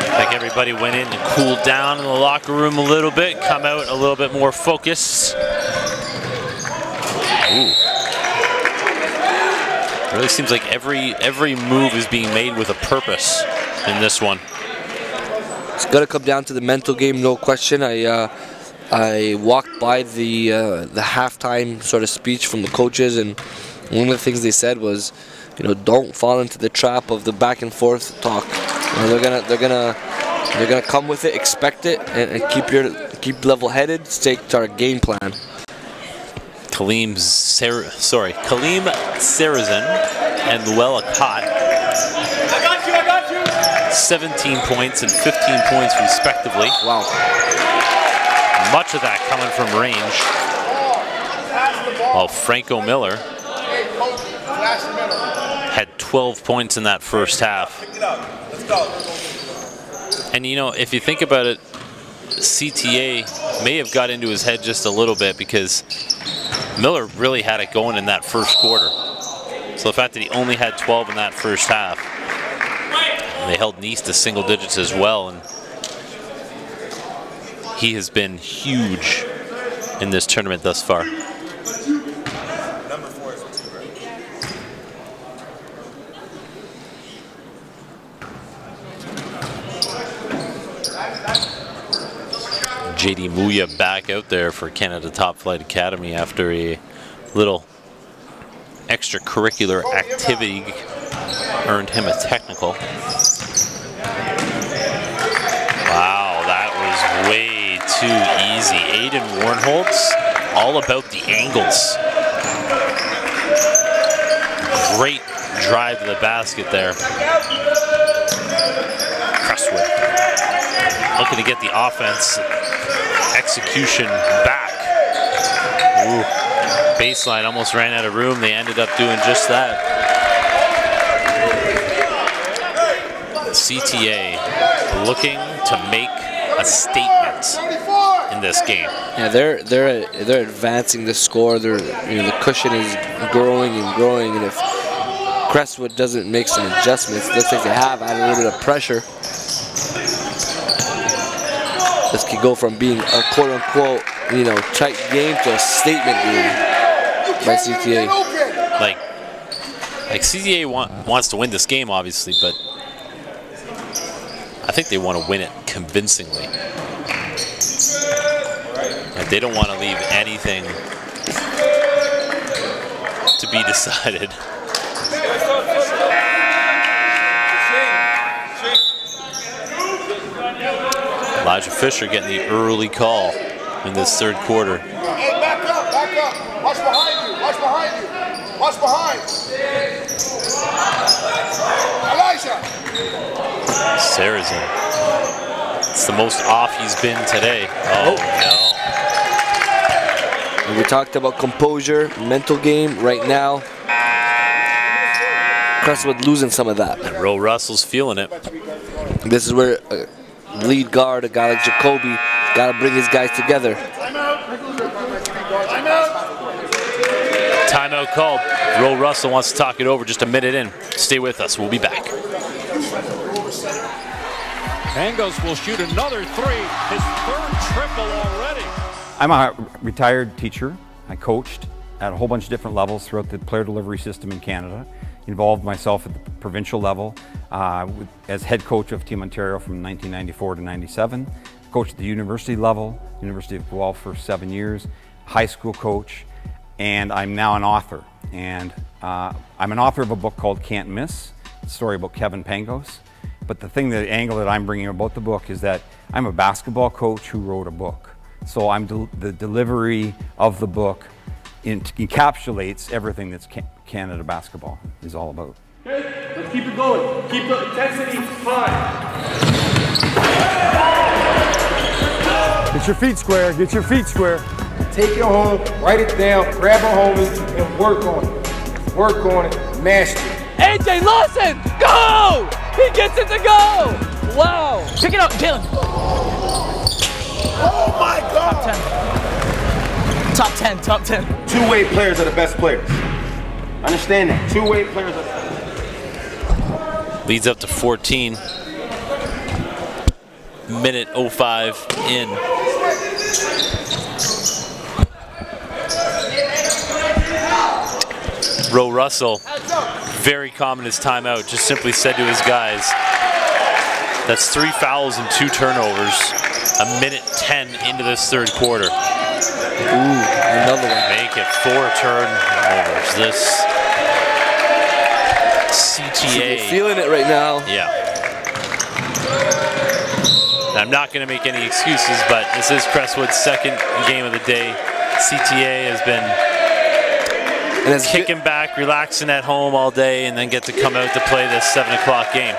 I think everybody went in and cooled down in the locker room a little bit, come out a little bit more focused. Ooh. It really seems like every move is being made with a purpose in this one. It's got to come down to the mental game, no question. I walked by the halftime sort of speech from the coaches, and one of the things they said was, you know, don't fall into the trap of the back and forth talk. You know, they're gonna come with it, expect it, and keep level-headed, stick to our game plan. Kaleem Sarazin and Luella Cott. I got you. 17 points and 15 points respectively. Wow. Much of that coming from range. While Franco Miller had 12 points in that first half. And you know, if you think about it, CTA may have got into his head just a little bit because Miller really had it going in that first quarter. So the fact that he only had 12 in that first half, and they held Nice to single digits as well, and he has been huge in this tournament thus far. JD Muya back out there for Canada Top Flight Academy after a little extracurricular activity earned him a technical. Wow, that was way too easy. Aiden Warnholtz, all about the angles. Great drive to the basket there. Crestwood looking to get the offense execution back. Ooh. Baseline almost ran out of room. They ended up doing just that. CTA looking to make a statement in this game. Yeah, they're advancing the score. The cushion is growing and growing, and if Crestwood doesn't make some adjustments, looks like they have added a little bit of pressure. This could go from being a quote-unquote, tight game to a statement game by CTA. Like CTA wants to win this game, obviously, but I think they want to win it convincingly. Like, they don't want to leave anything to be decided. Elijah Fisher getting the early call in this third quarter. Hey, back up. Watch behind you. Watch behind. Elijah. Sarazin. It's the most off he's been today. Oh, no. We talked about composure, mental game. Right now, Crestwood losing some of that. And Ro Russell's feeling it. This is where lead guard, a guy like Jacoby, got to bring his guys together. Timeout called. Ro Russell wants to talk it over just a minute in. Stay with us. We'll be back. Pangos will shoot another three. His third triple already. I'm a retired teacher. I coached at a whole bunch of different levels throughout the player delivery system in Canada. Involved myself at the provincial level as head coach of Team Ontario from 1994 to 97. Coached at the university level, University of Guelph for 7 years, high school coach, and I'm now an author. And I'm an author of a book called Can't Miss, a story about Kevin Pangos. But the angle that I'm bringing about the book is that I'm a basketball coach who wrote a book. So the delivery of the book encapsulates everything that's Canada basketball is all about. Okay, let's keep it going. Keep the intensity high. Get your feet square. Get your feet square. Take it home, write it down, grab a homie, and work on it. Work on it. Master it. AJ Lawson, go! He gets it to go! Wow. Pick it up, Jalen. Oh my God! Top 10, top 10. Two-way players are the best players. Understand that. Two-way players are the best. Leads up to 14. Minute 05 in. Ro Russell, very calm in his timeout, just simply said to his guys, that's 3 fouls and 2 turnovers. A minute 10 into this third quarter. Ooh, another one. Make it 4 turnovers. This CTA. Feeling it right now. Yeah. I'm not going to make any excuses, but this is Crestwood's second game of the day. CTA has been kicking back, relaxing at home all day, and then get to come out to play this 7 o'clock game.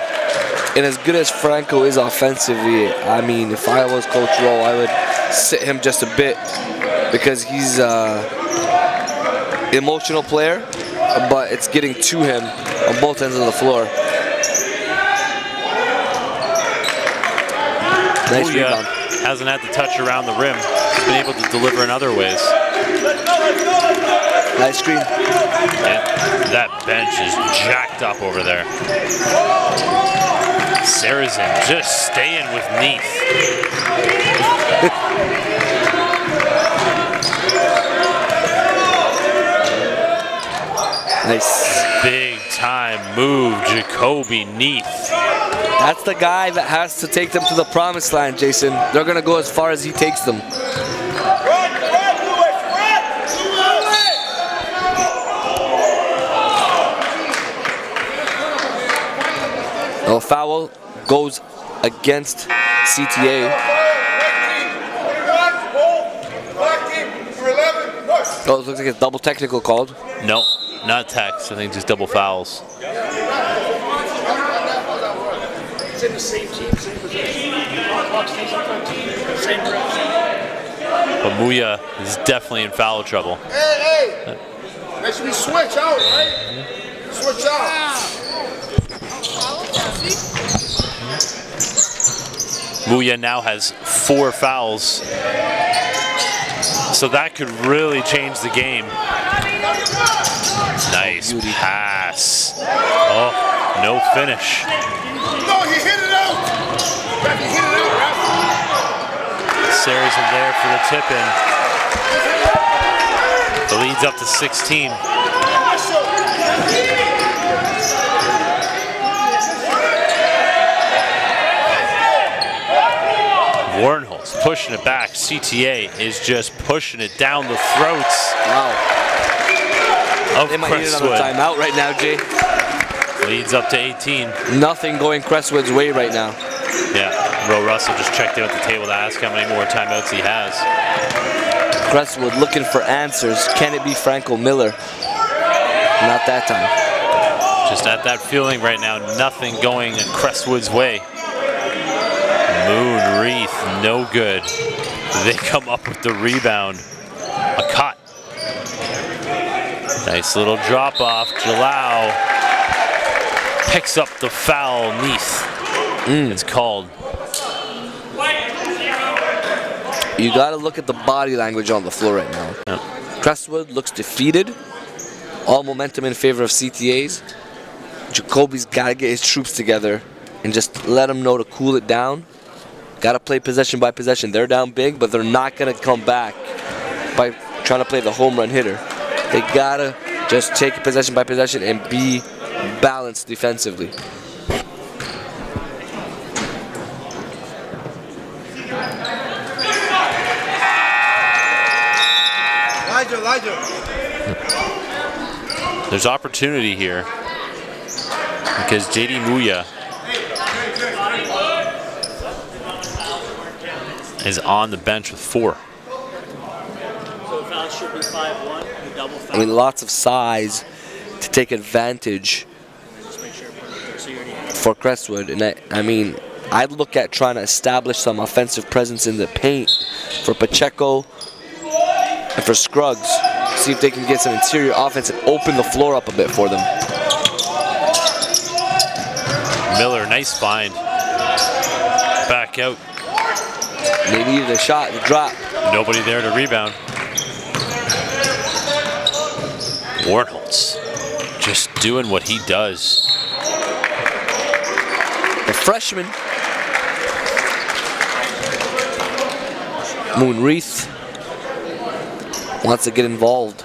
And as good as Franco is offensively, I mean, if I was Coach Rowe, I would sit him just a bit because he's an emotional player, but it's getting to him on both ends of the floor. Nice rebound. Hasn't had the touch around the rim. He's been able to deliver in other ways. Nice screen. And that bench is jacked up over there. Saracen just staying with Neath. Nice. Big time move, Jacoby Neath. That's the guy that has to take them to the promised land, Jason. They're going to go as far as he takes them. A foul goes against CTA. Oh, it looks like it's double technical called. No, not techs. I think just double fouls. It's in the same team, same position. Same direction. But Muya is definitely in foul trouble. Hey! Make sure we switch out, right? Switch out. Muya now has 4 fouls. So that could really change the game. Nice pass. Oh, no finish. No, he hit it out. He hit it out, ref. Saracen there for the tip-in. The lead's up to 16. Warnholz pushing it back. CTA is just pushing it down the throats. Wow. They might need another timeout right now, Jay. Leads up to 18. Nothing going Crestwood's way right now. Yeah, Ro Russell just checked in at the table to ask how many more timeouts he has. Crestwood looking for answers. Can it be Franco Miller? Not that time. Just at that feeling right now, nothing going in Crestwood's way. Moon Wreath, no good. They come up with the rebound. A cut. Nice little drop off. Jalau picks up the foul. Neath. It's called. You got to look at the body language on the floor right now. Yep. Crestwood looks defeated. All momentum in favor of CTA's. Jacoby's got to get his troops together and just let them know to cool it down. Got to play possession by possession. They're down big, but they're not going to come back by trying to play the home run hitter. They got to just take it possession by possession and be balanced defensively. Elijah. There's opportunity here because JD Muya is on the bench with 4. So the foul should be 5-1, double foul. I mean, lots of size to take advantage for Crestwood. And I mean, I'd look at trying to establish some offensive presence in the paint for Pacheco and for Scruggs. see if they can get some interior offense and open the floor up a bit for them. Miller, nice find. Back out. They needed a shot to drop. Nobody there to rebound. Warnholtz just doing what he does. The freshman. Moonreath wants to get involved.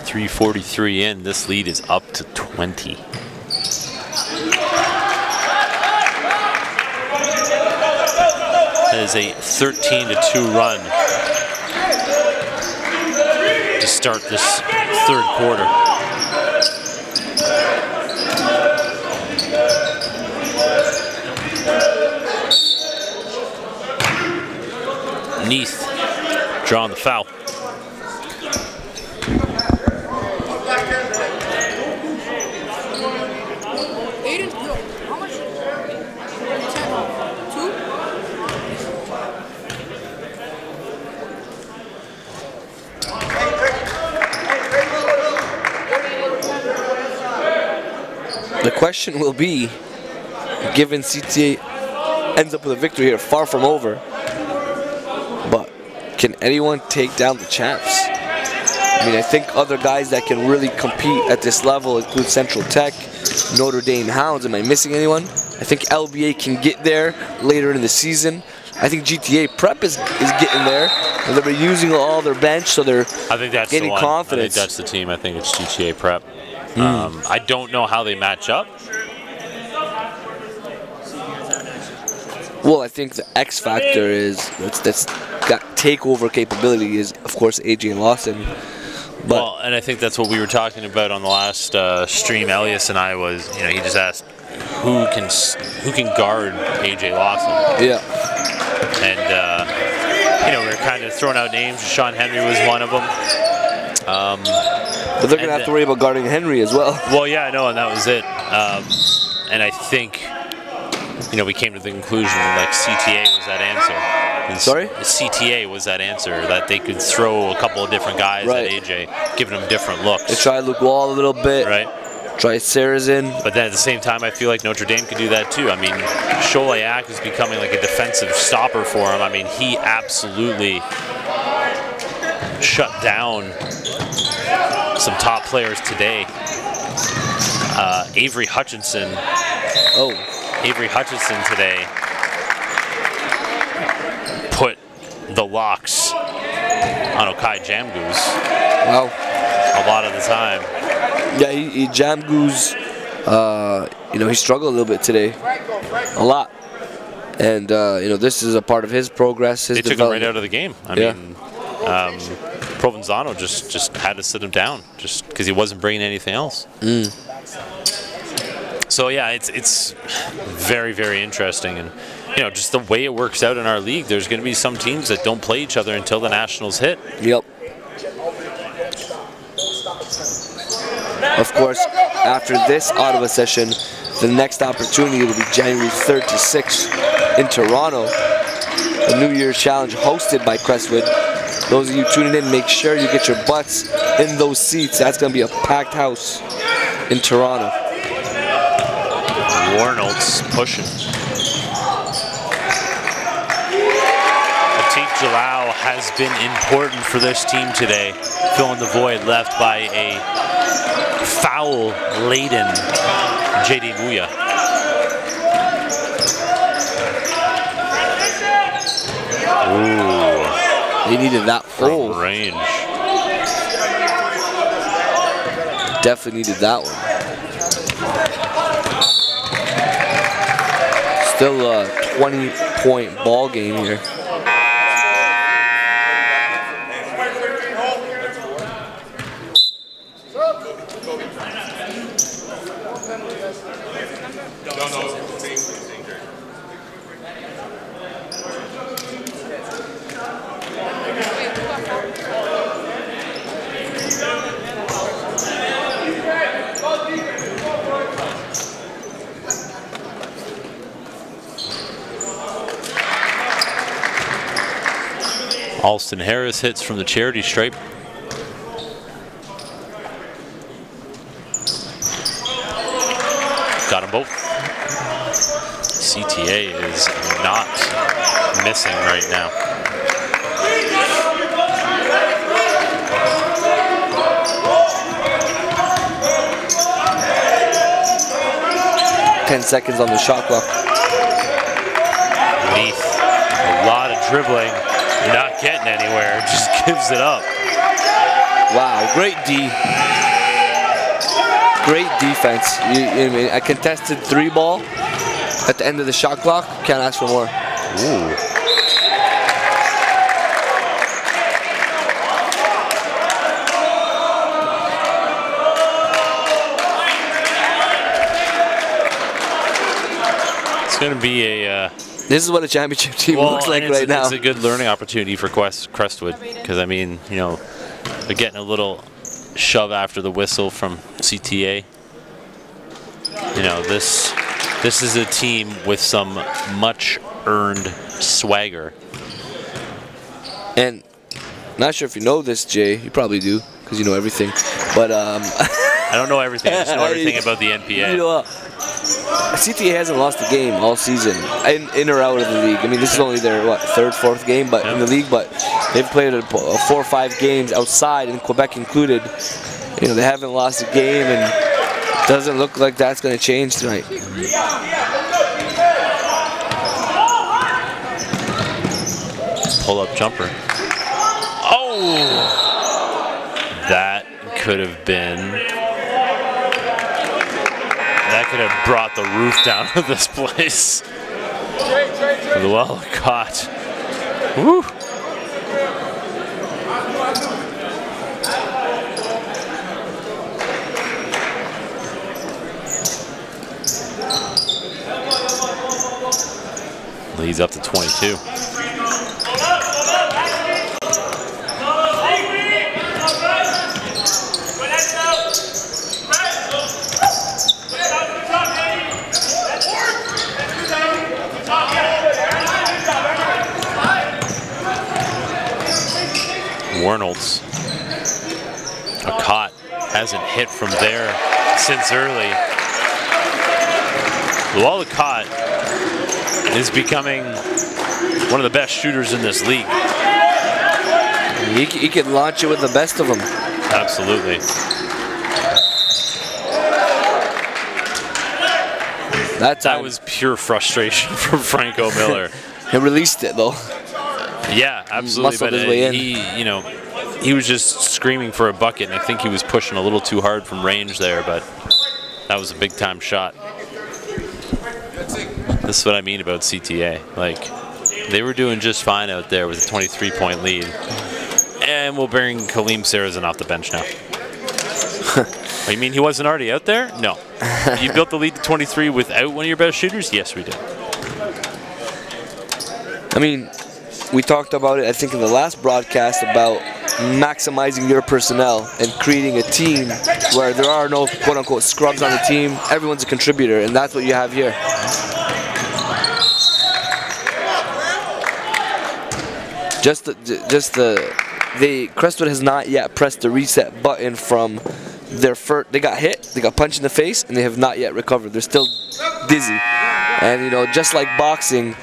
.343 in, this lead is up to 20. That is a 13-2 run to start this third quarter. Neath drawing the foul. The question will be, given CTA ends up with a victory here, far from over, but can anyone take down the champs? I mean, I think other guys that can really compete at this level include Central Tech, Notre Dame Hounds. Am I missing anyone? I think LBA can get there later in the season. I think GTA Prep is getting there. And they're using all their bench, so they're getting confidence. I think that's the team. I think it's GTA Prep. I don't know how they match up. Well, I think the X factor is that's got takeover capability is, of course, AJ Lawson. But well, and I think that's what we were talking about on the last stream. Elias and I was, he just asked who can guard AJ Lawson. Yeah. And we were kind of throwing out names. Sean Henry was one of them. But they're going to have to worry about guarding Henry as well. Well, yeah, I know, and that was it. And I think, we came to the conclusion like CTA was that answer. Sorry? CTA was that answer, that they could throw a couple of different guys at AJ, giving them different looks. They try Luke Wall a little bit. Right. Try Sarazin. But then at the same time, I feel like Notre Dame could do that too. I mean, Choliak is becoming like a defensive stopper for him. I mean, he absolutely shut down some top players today. Avery Hutchinson. Avery Hutchinson today put the locks on Okai Jamgoose. Wow. A lot of the time. Yeah, he Jamgoose, he struggled a little bit today. A lot. And, this is a part of his progress, his development. They took him right out of the game. I mean, Provenzano just had to sit him down just because he wasn't bringing anything else. So yeah, it's very, very interesting, and just the way it works out in our league, there's going to be some teams that don't play each other until the nationals hit. Yep. Of course, after this Ottawa session, the next opportunity will be January 3rd to 6th in Toronto. The New Year's Challenge hosted by Crestwood. Those of you tuning in, make sure you get your butts in those seats. That's going to be a packed house in Toronto. Warnolt's pushing. Atik Jalal has been important for this team today, filling the void left by a foul-laden J.D. Muya. Ooh. They needed that from range. Definitely needed that one. Still a 20-point ball game here. Alston Harris hits from the charity stripe. Got them both. CTA is not missing right now. Seconds on the shot clock. Leith, a lot of dribbling, not getting anywhere, just gives it up. Wow, great D. Great defense. I mean, a contested 3-ball at the end of the shot clock. Can't ask for more. Ooh. Going to be a this is what a championship team looks like right now. It's a good learning opportunity for Crestwood, because I mean, you know, they're getting a little shove after the whistle from CTA. You know, this is a team with some much earned swagger. And not sure if you know this, Jay. You probably do, because you know everything. But I don't know everything. I just know everything about the NPA. You know, CTA hasn't lost a game all season, in or out of the league. I mean, this is only their, what, third, fourth game but in the league, but they've played 4 or 5 games outside, and Quebec included. You know, they haven't lost a game, and it doesn't look like that's going to change tonight. Pull-up jumper. Oh! That could have been... That could have brought the roof down of this place. Well caught. Woo! Leads up to 22. Warnolds. Akot hasn't hit from there since early. Akot is becoming one of the best shooters in this league. He can launch it with the best of them. Absolutely. That was pure frustration from Franco Miller. He released it though. Yeah, absolutely. But he, you know, he was just screaming for a bucket, and I think he was pushing a little too hard from range there, but that was a big-time shot. This is what I mean about CTA. Like, they were doing just fine out there with a 23-point lead. And we'll bring Kaleem Sarazan off the bench now. You mean he wasn't already out there? No. You built the lead to 23 without one of your best shooters? Yes, we did. I mean, we talked about it, I think, in the last broadcast about maximizing your personnel and creating a team where there are no quote-unquote scrubs on the team. Everyone's a contributor, and that's what you have here. Crestwood has not yet pressed the reset button from their first. They got hit, they got punched in the face, and they have not yet recovered. They're still dizzy, and you know, just like boxing.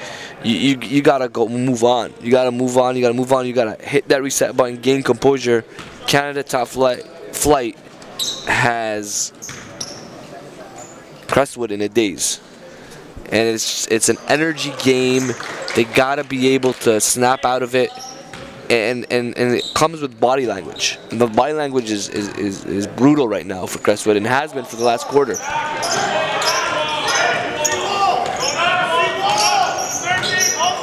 You gotta go move on. You gotta move on. You gotta move on. You gotta hit that reset button, gain composure. Canada Top Flight has Crestwood in a daze, and it's an energy game. They gotta be able to snap out of it, and it comes with body language. And the body language is brutal right now for Crestwood, and has been for the last quarter.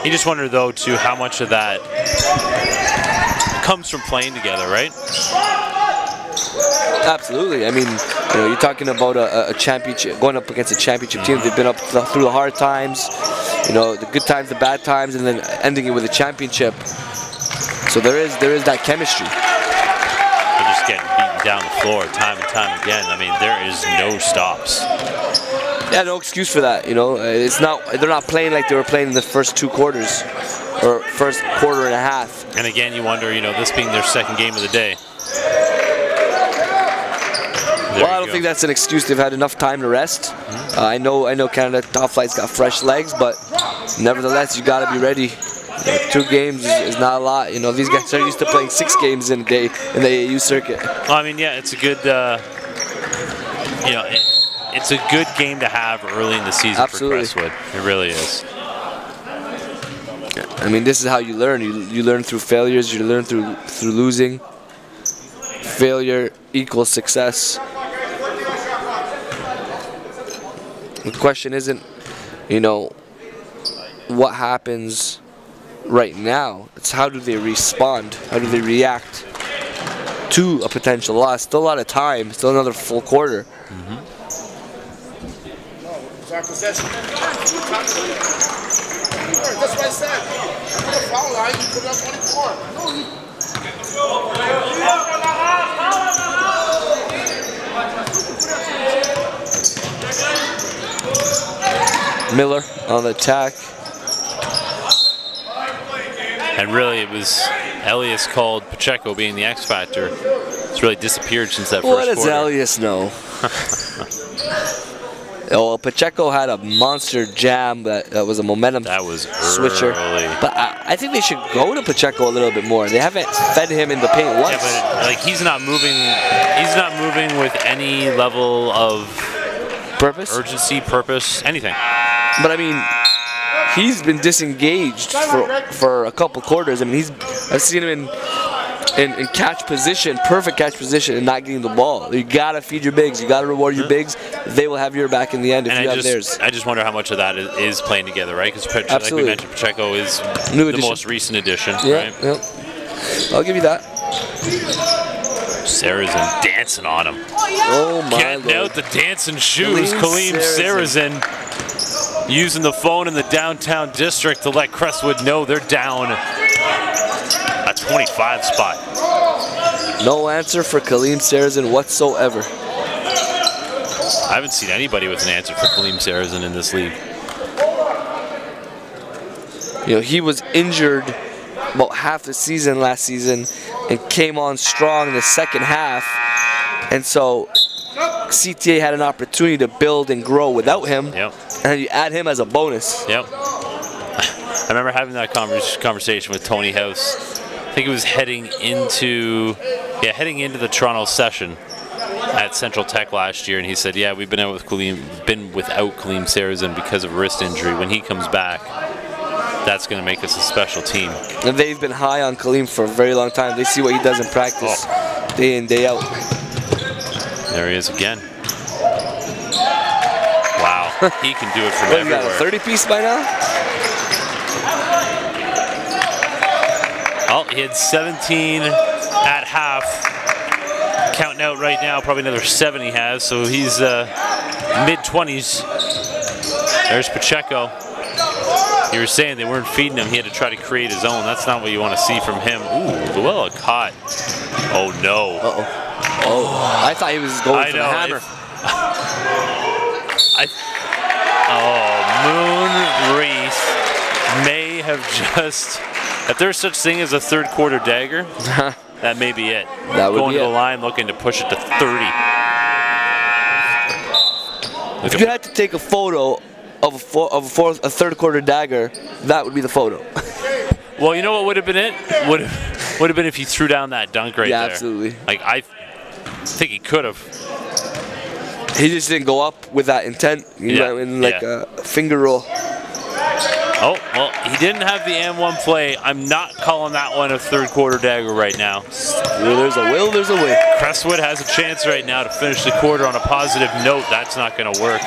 You just wonder, though, too, how much of that comes from playing together, right? Absolutely. I mean, you know, you're talking about a championship, going up against a championship team. They've been up through the hard times, you know, the good times, the bad times, and then ending it with a championship. So there is that chemistry. They're just getting beaten down the floor time and time again. I mean, there is no stops. Yeah, no excuse for that. You know, it's not. They're not playing like they were playing in the first 2 quarters, or first quarter and a half. And again, you wonder, you know, this being their second game of the day. Well, I don't think that's an excuse. They've had enough time to rest. I know Canada Top Flight's got fresh legs, but nevertheless, you got to be ready. 2 games is not a lot. You know, these guys are used to playing 6 games in a day in the AAU circuit. Well, I mean, yeah, it's a good, you know, it's a good game to have early in the season. Absolutely. For Crestwood. It really is. I mean, this is how you learn. You learn through failures. You learn through losing. Failure equals success. The question isn't, you know, what happens right now. It's how do they respond? How do they react to a potential loss? Still a lot of time. Still another full quarter. Possession. That's what I said. On the foul line, you put it up 24. Miller on the attack. And really, it was Elias called Pacheco being the X factor. It's really disappeared since that first quarter. What does Elias know? Oh, Pacheco had a monster jam that was a momentum switcher. But I think they should go to Pacheco a little bit more. They haven't fed him in the paint once. Yeah, but like he's not moving with any level of urgency, purpose, anything. But I mean, he's been disengaged for a couple quarters. I mean, I've seen him in catch position, perfect catch position, and not getting the ball. You gotta feed your bigs. You gotta reward your bigs. They will have your back in the end if you have theirs. I just wonder how much of that is playing together, right? Because like we mentioned, Pacheco is the most recent addition, right? Yeah. I'll give you that. Sarazen dancing on him. Oh my Getting out the dancing shoes. Kaleem Sarazen using the phone in the downtown district to let Crestwood know they're down a 25 spot. No answer for Kaleem Sarazen whatsoever. I haven't seen anybody with an answer for Kaleem Sarazen in this league. You know, he was injured about half the season last season and came on strong in the second half. And so CTA had an opportunity to build and grow without him. Yep. And you add him as a bonus. Yep. I remember having that conversation with Tony House. I think it was heading into the Toronto session at Central Tech last year, and he said, "Yeah, we've been without Kaleem Sarazen because of wrist injury. When he comes back, that's going to make us a special team." And they've been high on Kaleem for a very long time. They see what he does in practice, day in, day out. There he is again. Wow, he can do it from everywhere. Got a 30-piece by now? Oh, he had 17 at half. Counting out right now, probably another 7 he has, so he's mid-20s. There's Pacheco. You were saying they weren't feeding him. He had to try to create his own. That's not what you want to see from him. Ooh, Llewellyn caught. Oh, no. Uh-oh. Oh, I thought he was going for the hammer. Moon Reese may have just... If there's such thing as a third quarter dagger, that may be it. That would going be to the line, looking to push it to 30. If you had to take a photo of a third quarter dagger, that would be the photo. Well, you know what would have been it? Would have been if he threw down that dunk right there. Yeah, absolutely. Like I think he could have. He just didn't go up with that intent. You know, in like a finger roll. Oh, well, he didn't have the M1 play. I'm not calling that one a third quarter dagger right now. There's a will, there's a way. Crestwood has a chance right now to finish the quarter on a positive note. That's not going to work.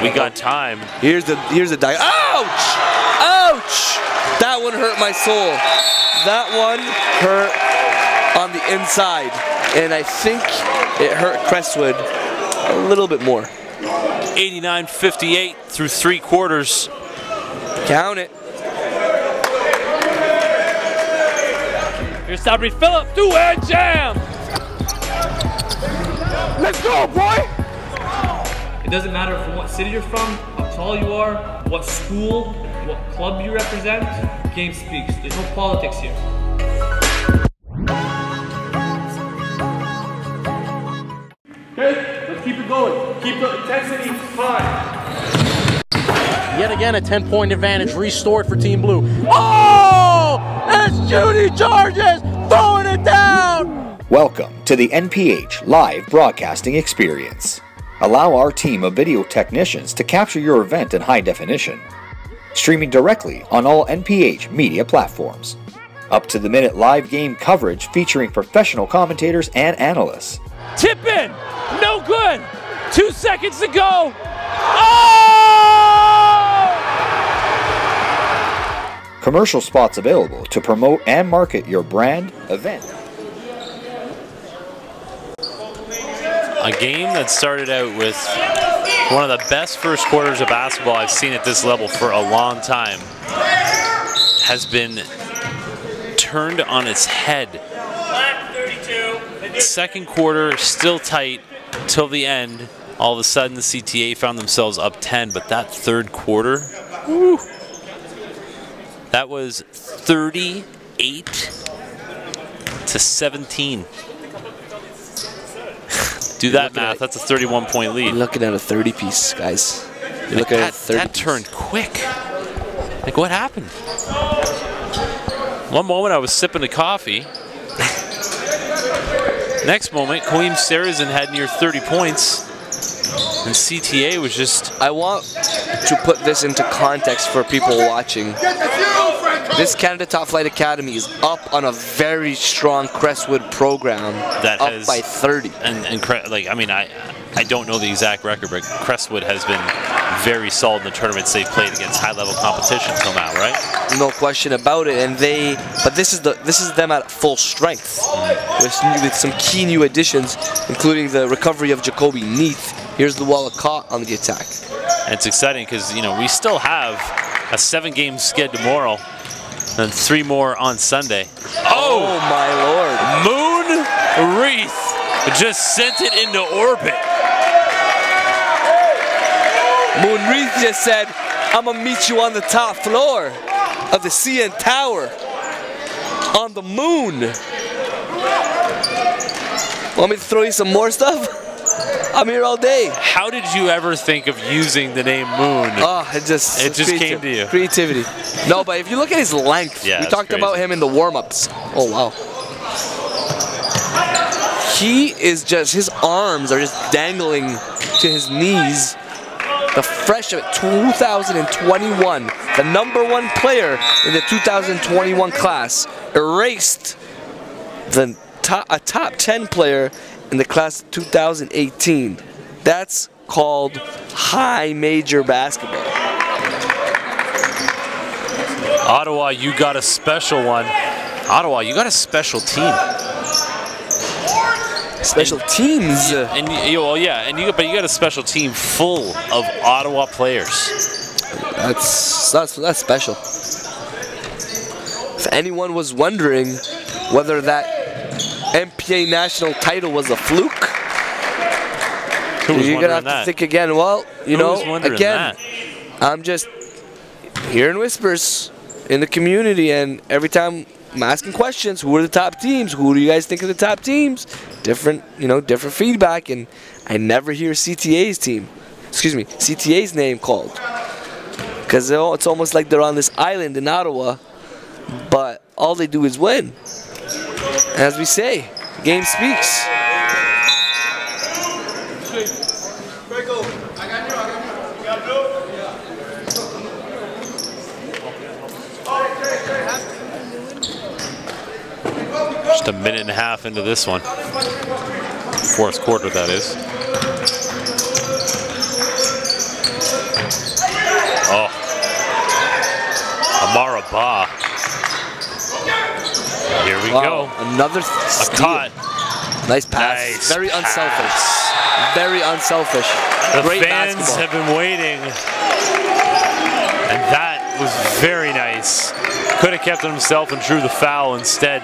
We got time. Here's the dagger. Ouch! Ouch! That one hurt my soul. That one hurt on the inside. And I think it hurt Crestwood a little bit more. 89-58 through 3 quarters. Count it. Here's Sabri Phillip, two-hand jam. Let's go, boy. doesn't matter from what city you're from, how tall you are, what school, what club you represent. Game speaks. There's no politics here. Okay, let's keep it going. Keep the intensity high. Yet again, a 10-point advantage restored for Team Blue. Oh! It's Judy Charges throwing it down! Welcome to the NPH live broadcasting experience. Allow our team of video technicians to capture your event in high definition. Streaming directly on all NPH media platforms. Up-to-the-minute live game coverage featuring professional commentators and analysts. Tip in! No good! 2 seconds to go! Oh! Commercial spots available to promote and market your brand, event. A game that started out with one of the best first quarters of basketball I've seen at this level for a long time has been turned on its head. Second quarter still tight till the end. All of a sudden the CTA found themselves up 10, but that third quarter, whew, that was 38-17. Do that math, that's a 31-point lead. You're looking at a 30-piece, guys. You're looking at a 30-piece. That turned quick. Like, what happened? One moment I was sipping a coffee. Next moment, Kaleem Sarazin had near 30 points. And CTA was just... I want to put this into context for people watching. This Canada Top Flight Academy is up on a very strong Crestwood program, that up has, by 30. And like, I mean, I don't know the exact record, but Crestwood has been very solid in the tournaments they've played against high-level competition till now, right? No question about it. And but this is them at full strength with some key new additions, including the recovery of Jacoby Neath. Here's the Wallacott on the attack. And it's exciting because, you know, we still have a 7-game sked tomorrow and 3 more on Sunday. Oh my lord. Moon Wreath just sent it into orbit. Moon Wreath just said, I'm gonna meet you on the top floor of the CN Tower on the moon. Want me to throw you some more stuff? I'm here all day. How did you ever think of using the name Moon? Oh, it just came to you. Creativity. No, but if you look at his length, yeah, we talked about him in the warm-ups. Oh, wow. He is just, his arms are just dangling to his knees. The freshman, 2021, the #1 player in the 2021 class, erased a top 10 player in the class of 2018. That's called high major basketball. Ottawa, you got a special one. Ottawa, you got a special team. Special teams. And well, yeah, but you got a special team full of Ottawa players. That's special. If anyone was wondering whether that MPA national title was a fluke, you're gonna have to think again. Well, you know, again, I'm just hearing whispers in the community, and every time I'm asking questions, who are the top teams? Who do you guys think are the top teams? Different, you know, different feedback, and I never hear CTA's name called, because it's almost like they're on this island in Ottawa, but all they do is win. As we say, game speaks. Just a minute and a half into this one. Fourth quarter, that is. Oh. Amara Ba. Here we go. Another steal. Nice pass. Nice Very unselfish. Very unselfish. The Great fans basketball. have been waiting. And that was very nice. Could have kept it himself and drew the foul. Instead,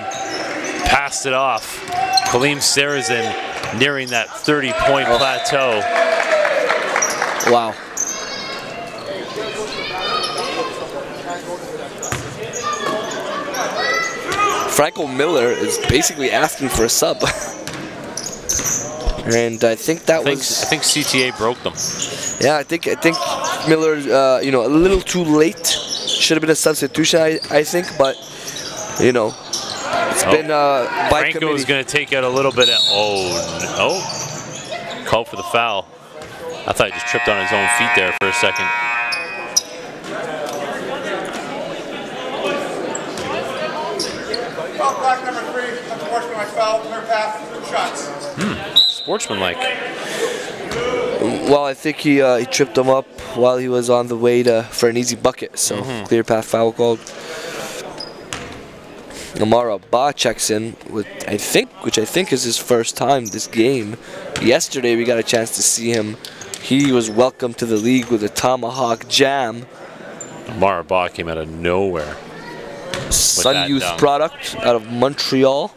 passed it off. Kaleem Sarazin nearing that 30-point plateau. Wow. Franco Miller is basically asking for a sub. And I think that was... I think CTA broke them. Yeah, I think Miller, you know, a little too late. Should have been a substitution, I think, but, you know, it's been by Franco committee. is going to take out a little bit of... Oh, no. Call for the foul. I thought he just tripped on his own feet there for a second. Black number 3, unsportsmanlike foul, clear path, shots. Sportsmanlike. Well, I think he tripped him up while he was on the way for an easy bucket, so clear path foul called. Amara Ba checks in with which I think is his first time this game. Yesterday we got a chance to see him. He was welcomed to the league with a tomahawk jam. Amara Ba came out of nowhere. Sun Youth product out of Montreal.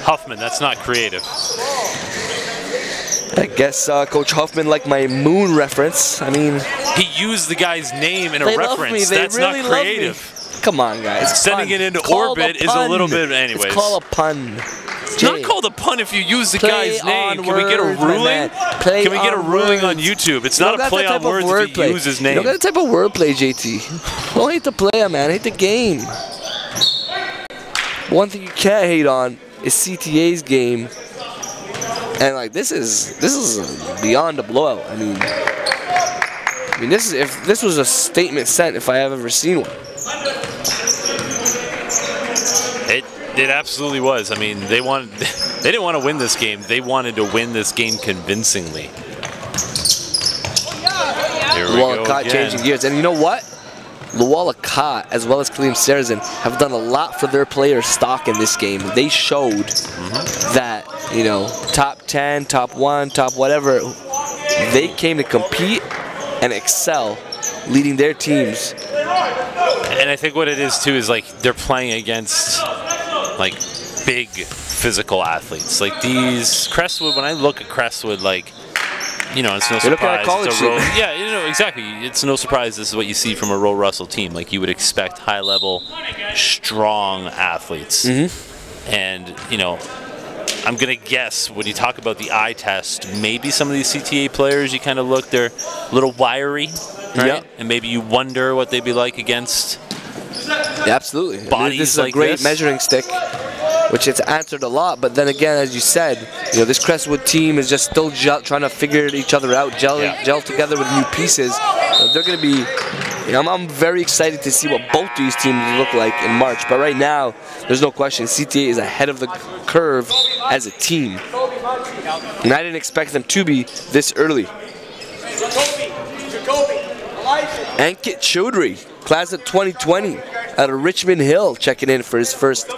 Huffman, that's not creative. I guess Coach Huffman liked my moon reference. I mean, he used the guy's name in a they reference. Love me. They That's really not creative. Love me. Come on, guys. Sending it into orbit is a little bit, anyways. It's called a pun. It's not called a pun if you use the guy's name. Can we get a ruling? Can we get a ruling on YouTube? It's not a play on words if you use his name. You don't got the type of wordplay, JT. Don't hate the player, man. Hate the game. One thing you can't hate on is CTA's game. And like this is beyond a blowout. I mean this is, if this was a statement sent if I have ever seen one. It absolutely was. I mean, they didn't want to win this game. They wanted to win this game convincingly. Here we go again. Changing gears, and you know what? Luwala Ka, as well as Kaleem Sarazin, have done a lot for their player stock in this game. They showed that, you know, top 10, top 1, top whatever, they came to compete and excel, leading their teams. And I think what it is too is like they're playing against like big physical athletes. Like these Crestwood, when I look at Crestwood, like, you know, it's no surprise. It's a yeah, you know, exactly. It's no surprise this is what you see from a Roe Russell team. Like you would expect high-level, strong athletes. And, you know, I'm going to guess when you talk about the eye test, maybe some of these CTA players, you kind of look, they're a little wiry, right? Yep. And maybe you wonder what they'd be like against absolutely. bodies this is like a great this. measuring stick, which it's answered a lot. But then again, as you said, you know, this Crestwood team is just still trying to figure each other out, gel together with new pieces. They're going to be, you know, I'm very excited to see what both these teams look like in March. But right now, there's no question, CTA is ahead of the curve as a team. And I didn't expect them to be this early. Ankit Chaudhry, class of 2020, out of Richmond Hill, checking in for his first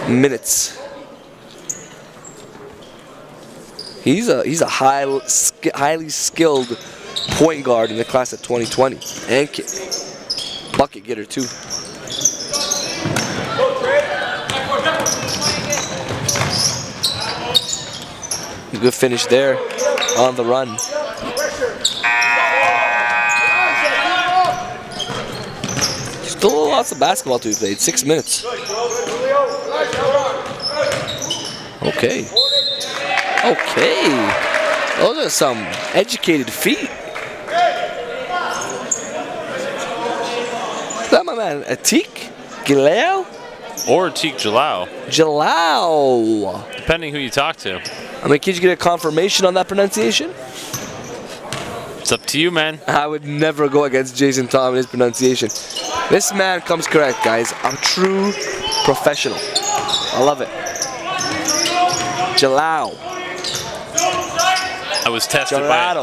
minutes. He's a highly skilled point guard in the class of 2020. Ankit, bucket getter too. Good finish there on the run. Still lots of basketball to be played. 6 minutes. Okay. Okay. Those are some educated feet. Is that my man Atik Gilao? Or Atik Jalal. Jalal. Depending who you talk to. I mean, could you get a confirmation on that pronunciation? It's up to you, man. I would never go against Jason Tom and his pronunciation. This man comes correct, guys. A true professional. I love it. Jalal. I was tested by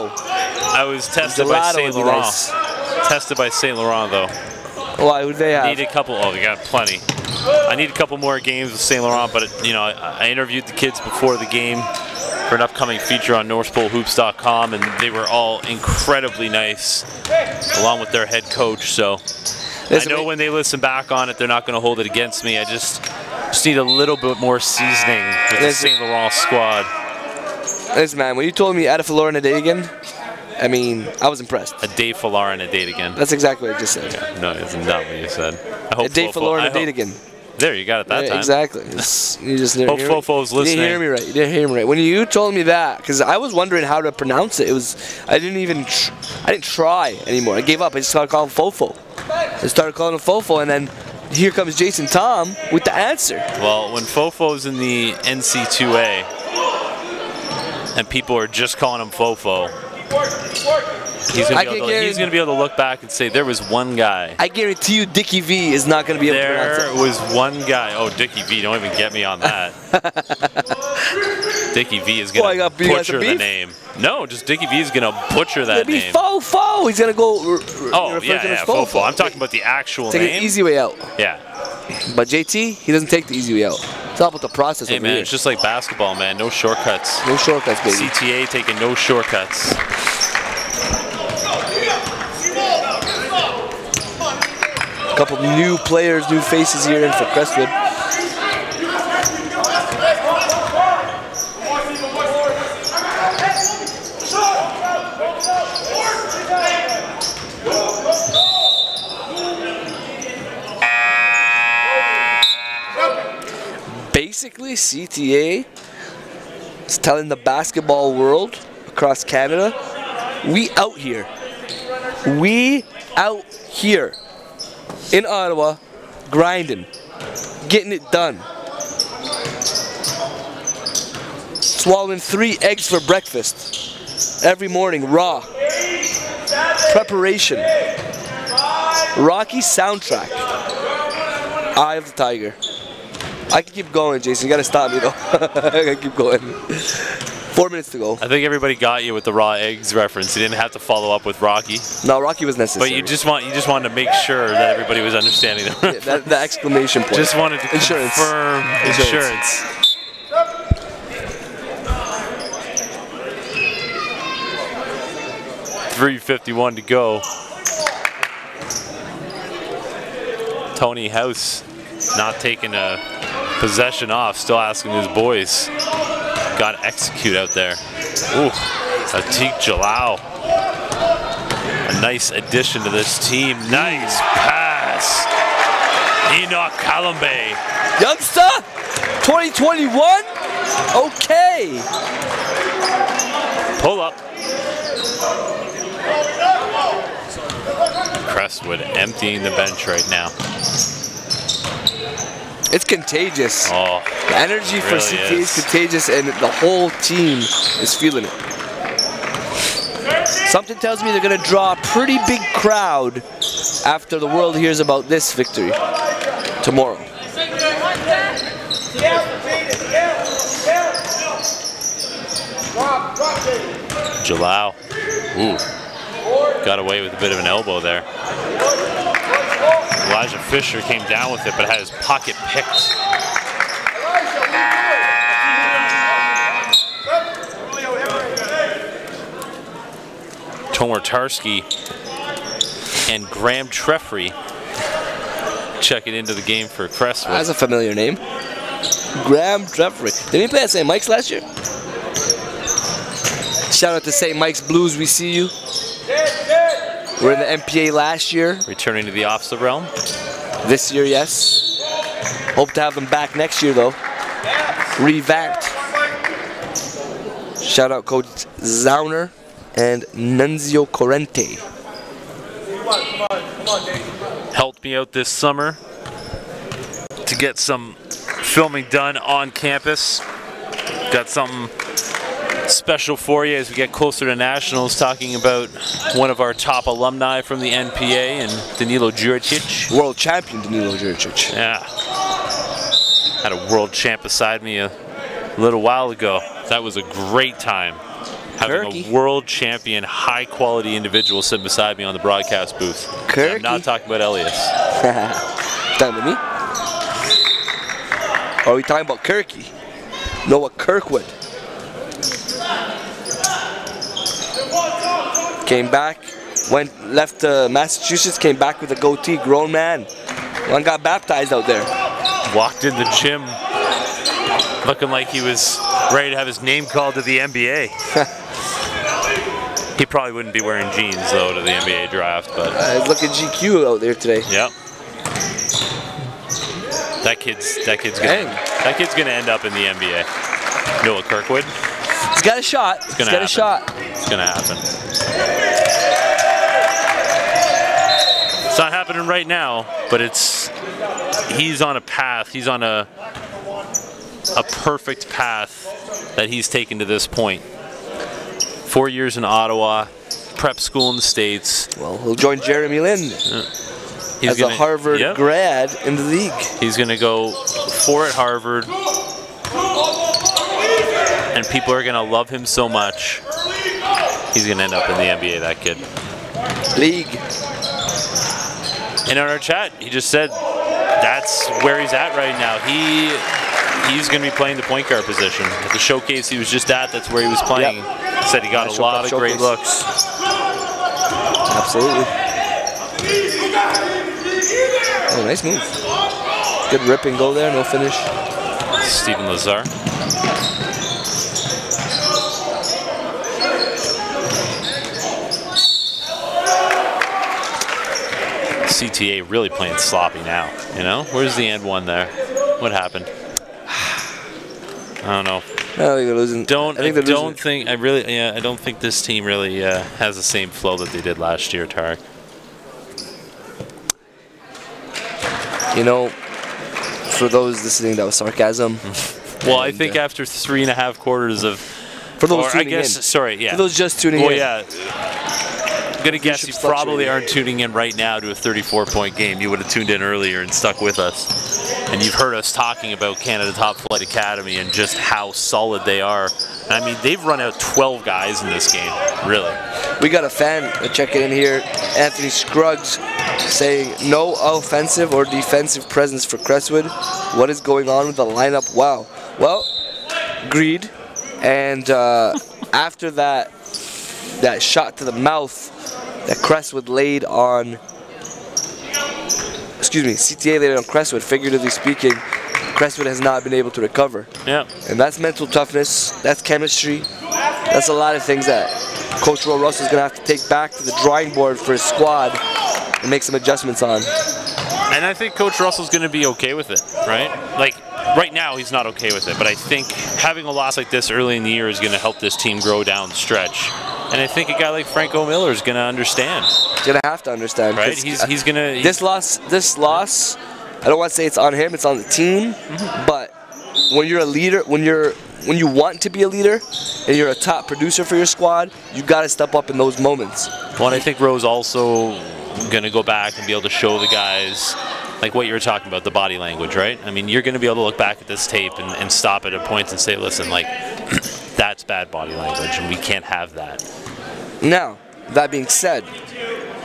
Saint Laurent. Nice. Tested by Saint Laurent, though. Why? Who do they have? Need a couple. Oh, they got plenty. I need a couple more games with Saint Laurent, but you know, I interviewed the kids before the game. for an upcoming feature on NorthPoleHoops.com, and they were all incredibly nice, along with their head coach. So I know when they listen back on it, they're not going to hold it against me. I just need a little bit more seasoning with the St. Laurent squad. Listen, man, when you told me add a Lauren a day again, I mean, I was impressed. A day for Lauren, a date again. That's exactly what I just said. Yeah, no, it's not what you said. I hope a day for Lauren, a date again. There, you got it that time. Exactly. You just hope Fofo's listening. You didn't hear me right. You didn't hear me right. When you told me that, because I was wondering how to pronounce it, I didn't try anymore. I gave up. I just started calling him Fofo. I started calling him Fofo, and then here comes Jason Tom with the answer. Well, when Fofo's in the NC2A, and people are just calling him Fofo, he's going to be able to look back and say, there was one guy. I guarantee you Dickie V is not going to be able to pronounce it. There was one guy. Oh, Dickie V, don't even get me on that. Dickie V is going to butcher the name. No, just Dickie V is going to butcher that name. Fofo. He's going to go Fofo. I'm talking about the actual name. Take an easy way out. Yeah. But JT, he doesn't take the easy way out. It's all about the process. Hey, man, it's just like basketball, man. No shortcuts. No shortcuts, baby. CTA taking no shortcuts. A couple new players, new faces here in for Crestwood. Basically, CTA is telling the basketball world across Canada, we out here. We out here in Ottawa, grinding, getting it done. Swallowing 3 eggs for breakfast every morning, raw. Preparation. Rocky soundtrack. Eye of the Tiger. I can keep going, Jason. You gotta stop me though. I gotta keep going. 4 minutes to go. I think everybody got you with the raw eggs reference. You didn't have to follow up with Rocky. No, Rocky was necessary. But you just wanted to make sure that everybody was understanding the yeah, the exclamation point. Just wanted to confirm insurance. 3:51 to go. Tony House not taking a possession off, still asking his boys. Got to execute out there. Ooh, Atik Jalal. A nice addition to this team. Nice pass. Enoch Kalambe. Youngster, 2021? Okay. Pull up. Crestwood emptying the bench right now. It's contagious. Oh, the energy for CT is contagious, and the whole team is feeling it. Something tells me they're going to draw a pretty big crowd after the world hears about this victory tomorrow. Jalal. Ooh. Got away with a bit of an elbow there. Elijah Fisher came down with it, but had his pocket picked. Tomartarski and Graham Treffry checking into the game for Crestwood. That's a familiar name. Graham Treffry. Didn't he play at St. Mike's last year? Shout out to St. Mike's Blues, we see you. We're in the MPA last year. Returning to the opposite realm. This year, yes. Hope to have them back next year, though. Revamped. Shout out Coach Zauner and Nunzio Corrente. Helped me out this summer to get some filming done on campus. Got something special for you as we get closer to nationals, talking about one of our top alumni from the NPA and Danilo Juricic. World champion Danilo Juricic. Yeah. Had a world champ beside me a little while ago. That was a great time. Having a world champion, high quality individual sitting beside me on the broadcast booth. I'm not talking about Elias. Talking about me? Or are we talking about Kirky? Noah Kirkwood. Came back, left Massachusetts, came back with a goatee, grown man. One got baptized out there. Walked in the gym looking like he was ready to have his name called to the NBA. He probably wouldn't be wearing jeans though to the NBA draft, but look at GQ out there today. Yep. That kid's gonna end up in the NBA. Noah Kirkwood. He's got a shot. It's gonna happen. It's gonna happen. It's not happening right now, but he's on a path. He's on a perfect path that he's taken to this point. 4 years in Ottawa, prep school in the States. Well, he'll join Jeremy Lin as a Harvard grad in the league. He's going to go 4 at Harvard, and people are going to love him so much. He's going to end up in the NBA, that kid. League. And on our chat, he just said that's where he's at right now. He's going to be playing the point guard position. At the showcase he was just at, that's where he was playing. Yep. He said he got a lot of great looks. Absolutely. Oh, nice move. Good rip and go there, no finish. Stephen Lazar. CTA really playing sloppy now, you know? Where's the and one there? What happened? I don't know. I think they're losing. I don't think this team really has the same flow that they did last year, Tarek. You know, for those listening, that was sarcasm. Well, I think after 3.5 quarters of, for those tuning in. Sorry, yeah. For those just tuning in. Well, yeah. I'm gonna guess you probably aren't tuning in right now to a 34-point game. You would have tuned in earlier and stuck with us. And you've heard us talking about Canada Top Flight Academy and just how solid they are. I mean, they've run out 12 guys in this game, really. We got a fan checking in here, Anthony Scruggs, saying no offensive or defensive presence for Crestwood. What is going on with the lineup? Wow. Well, agreed. And after that shot to the mouth that Crestwood laid on, CTA laid on Crestwood, figuratively speaking, Crestwood has not been able to recover. Yeah. And that's mental toughness, that's chemistry, that's a lot of things that Coach Will Russell is going to have to take back to the drawing board for his squad and make some adjustments on. And I think Coach Russell's going to be okay with it, right? Like, right now he's not okay with it, but I think having a loss like this early in the year is going to help this team grow down the stretch. And I think a guy like Franco Miller is going to understand. He's going to have to understand. Right? He's going to... This loss, I don't want to say it's on him, it's on the team, but when you're a leader, when you want to be a leader and you're a top producer for your squad, you got to step up in those moments. Well, and I think Rowe's also going to go back and be able to show the guys, like what you were talking about, the body language, right? I mean, you're going to be able to look back at this tape and stop it at points and say, listen, like, that's bad body language, and we can't have that. Now, that being said,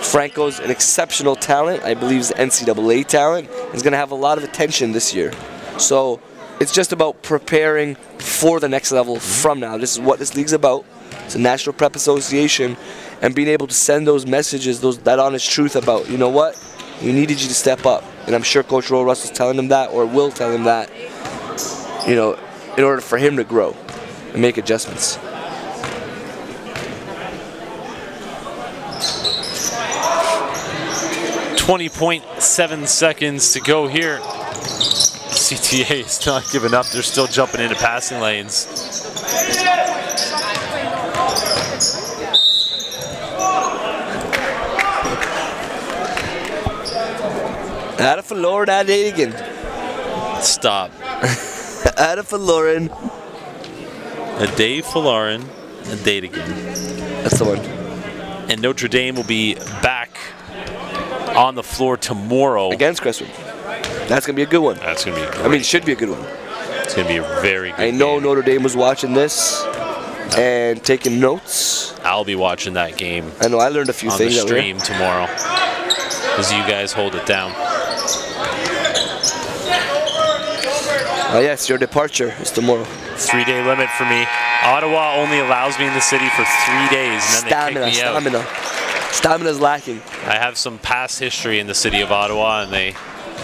Franco's an exceptional talent. I believe he's NCAA talent. He's going to have a lot of attention this year. So it's just about preparing for the next level from now. This is what this league's about. It's a National Prep Association, and being able to send those messages, that honest truth about, you know what, we needed you to step up. And I'm sure Coach Rowe Russell's telling him that, or will tell him that, you know, in order for him to grow and make adjustments. .7 seconds to go here. CTA is not giving up. They're still jumping into passing lanes. Ada for Lauren, at it again. Stop. Ada for Lauren. A day for Lauren, a date again. That's the one. And Notre Dame will be back on the floor tomorrow. Against Crestwood. That's going to be a good one. That's going to be great. I mean, it should be a good one. It's going to be a very good I know game. Notre Dame was watching this and taking notes. I'll be watching that game. I know, I learned a few things on the stream tomorrow as you guys hold it down. Yes, your departure is tomorrow. 3-day limit for me. Ottawa only allows me in the city for 3 days, and then they kick me out. Stamina's lacking. I have some past history in the city of Ottawa, and they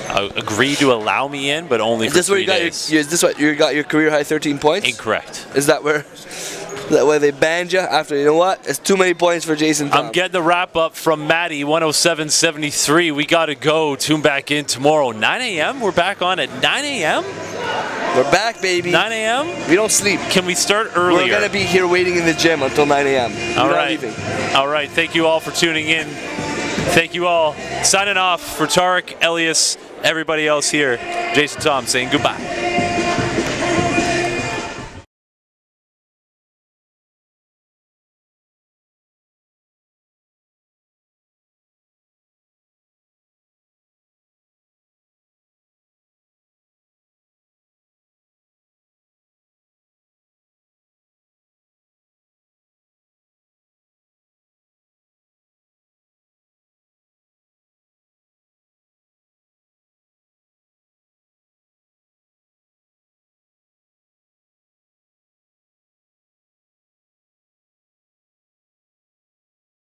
agreed to allow me in, but only for 3 days. Is this what you got your career high 13 points? Incorrect. Is that where they banned you after, you know what? It's too many points for Jason Tom. I'm getting the wrap up from Maddie, 107.73. We got to go. Tune back in tomorrow. 9 a.m.? We're back on at 9 a.m.? We're back, baby. 9 a.m.? We don't sleep. Can we start earlier? We're going to be here waiting in the gym until 9 a.m. All right. All right. Thank you all for tuning in. Thank you all. Signing off for Tarek, Elias, everybody else here. Jason Tom saying goodbye.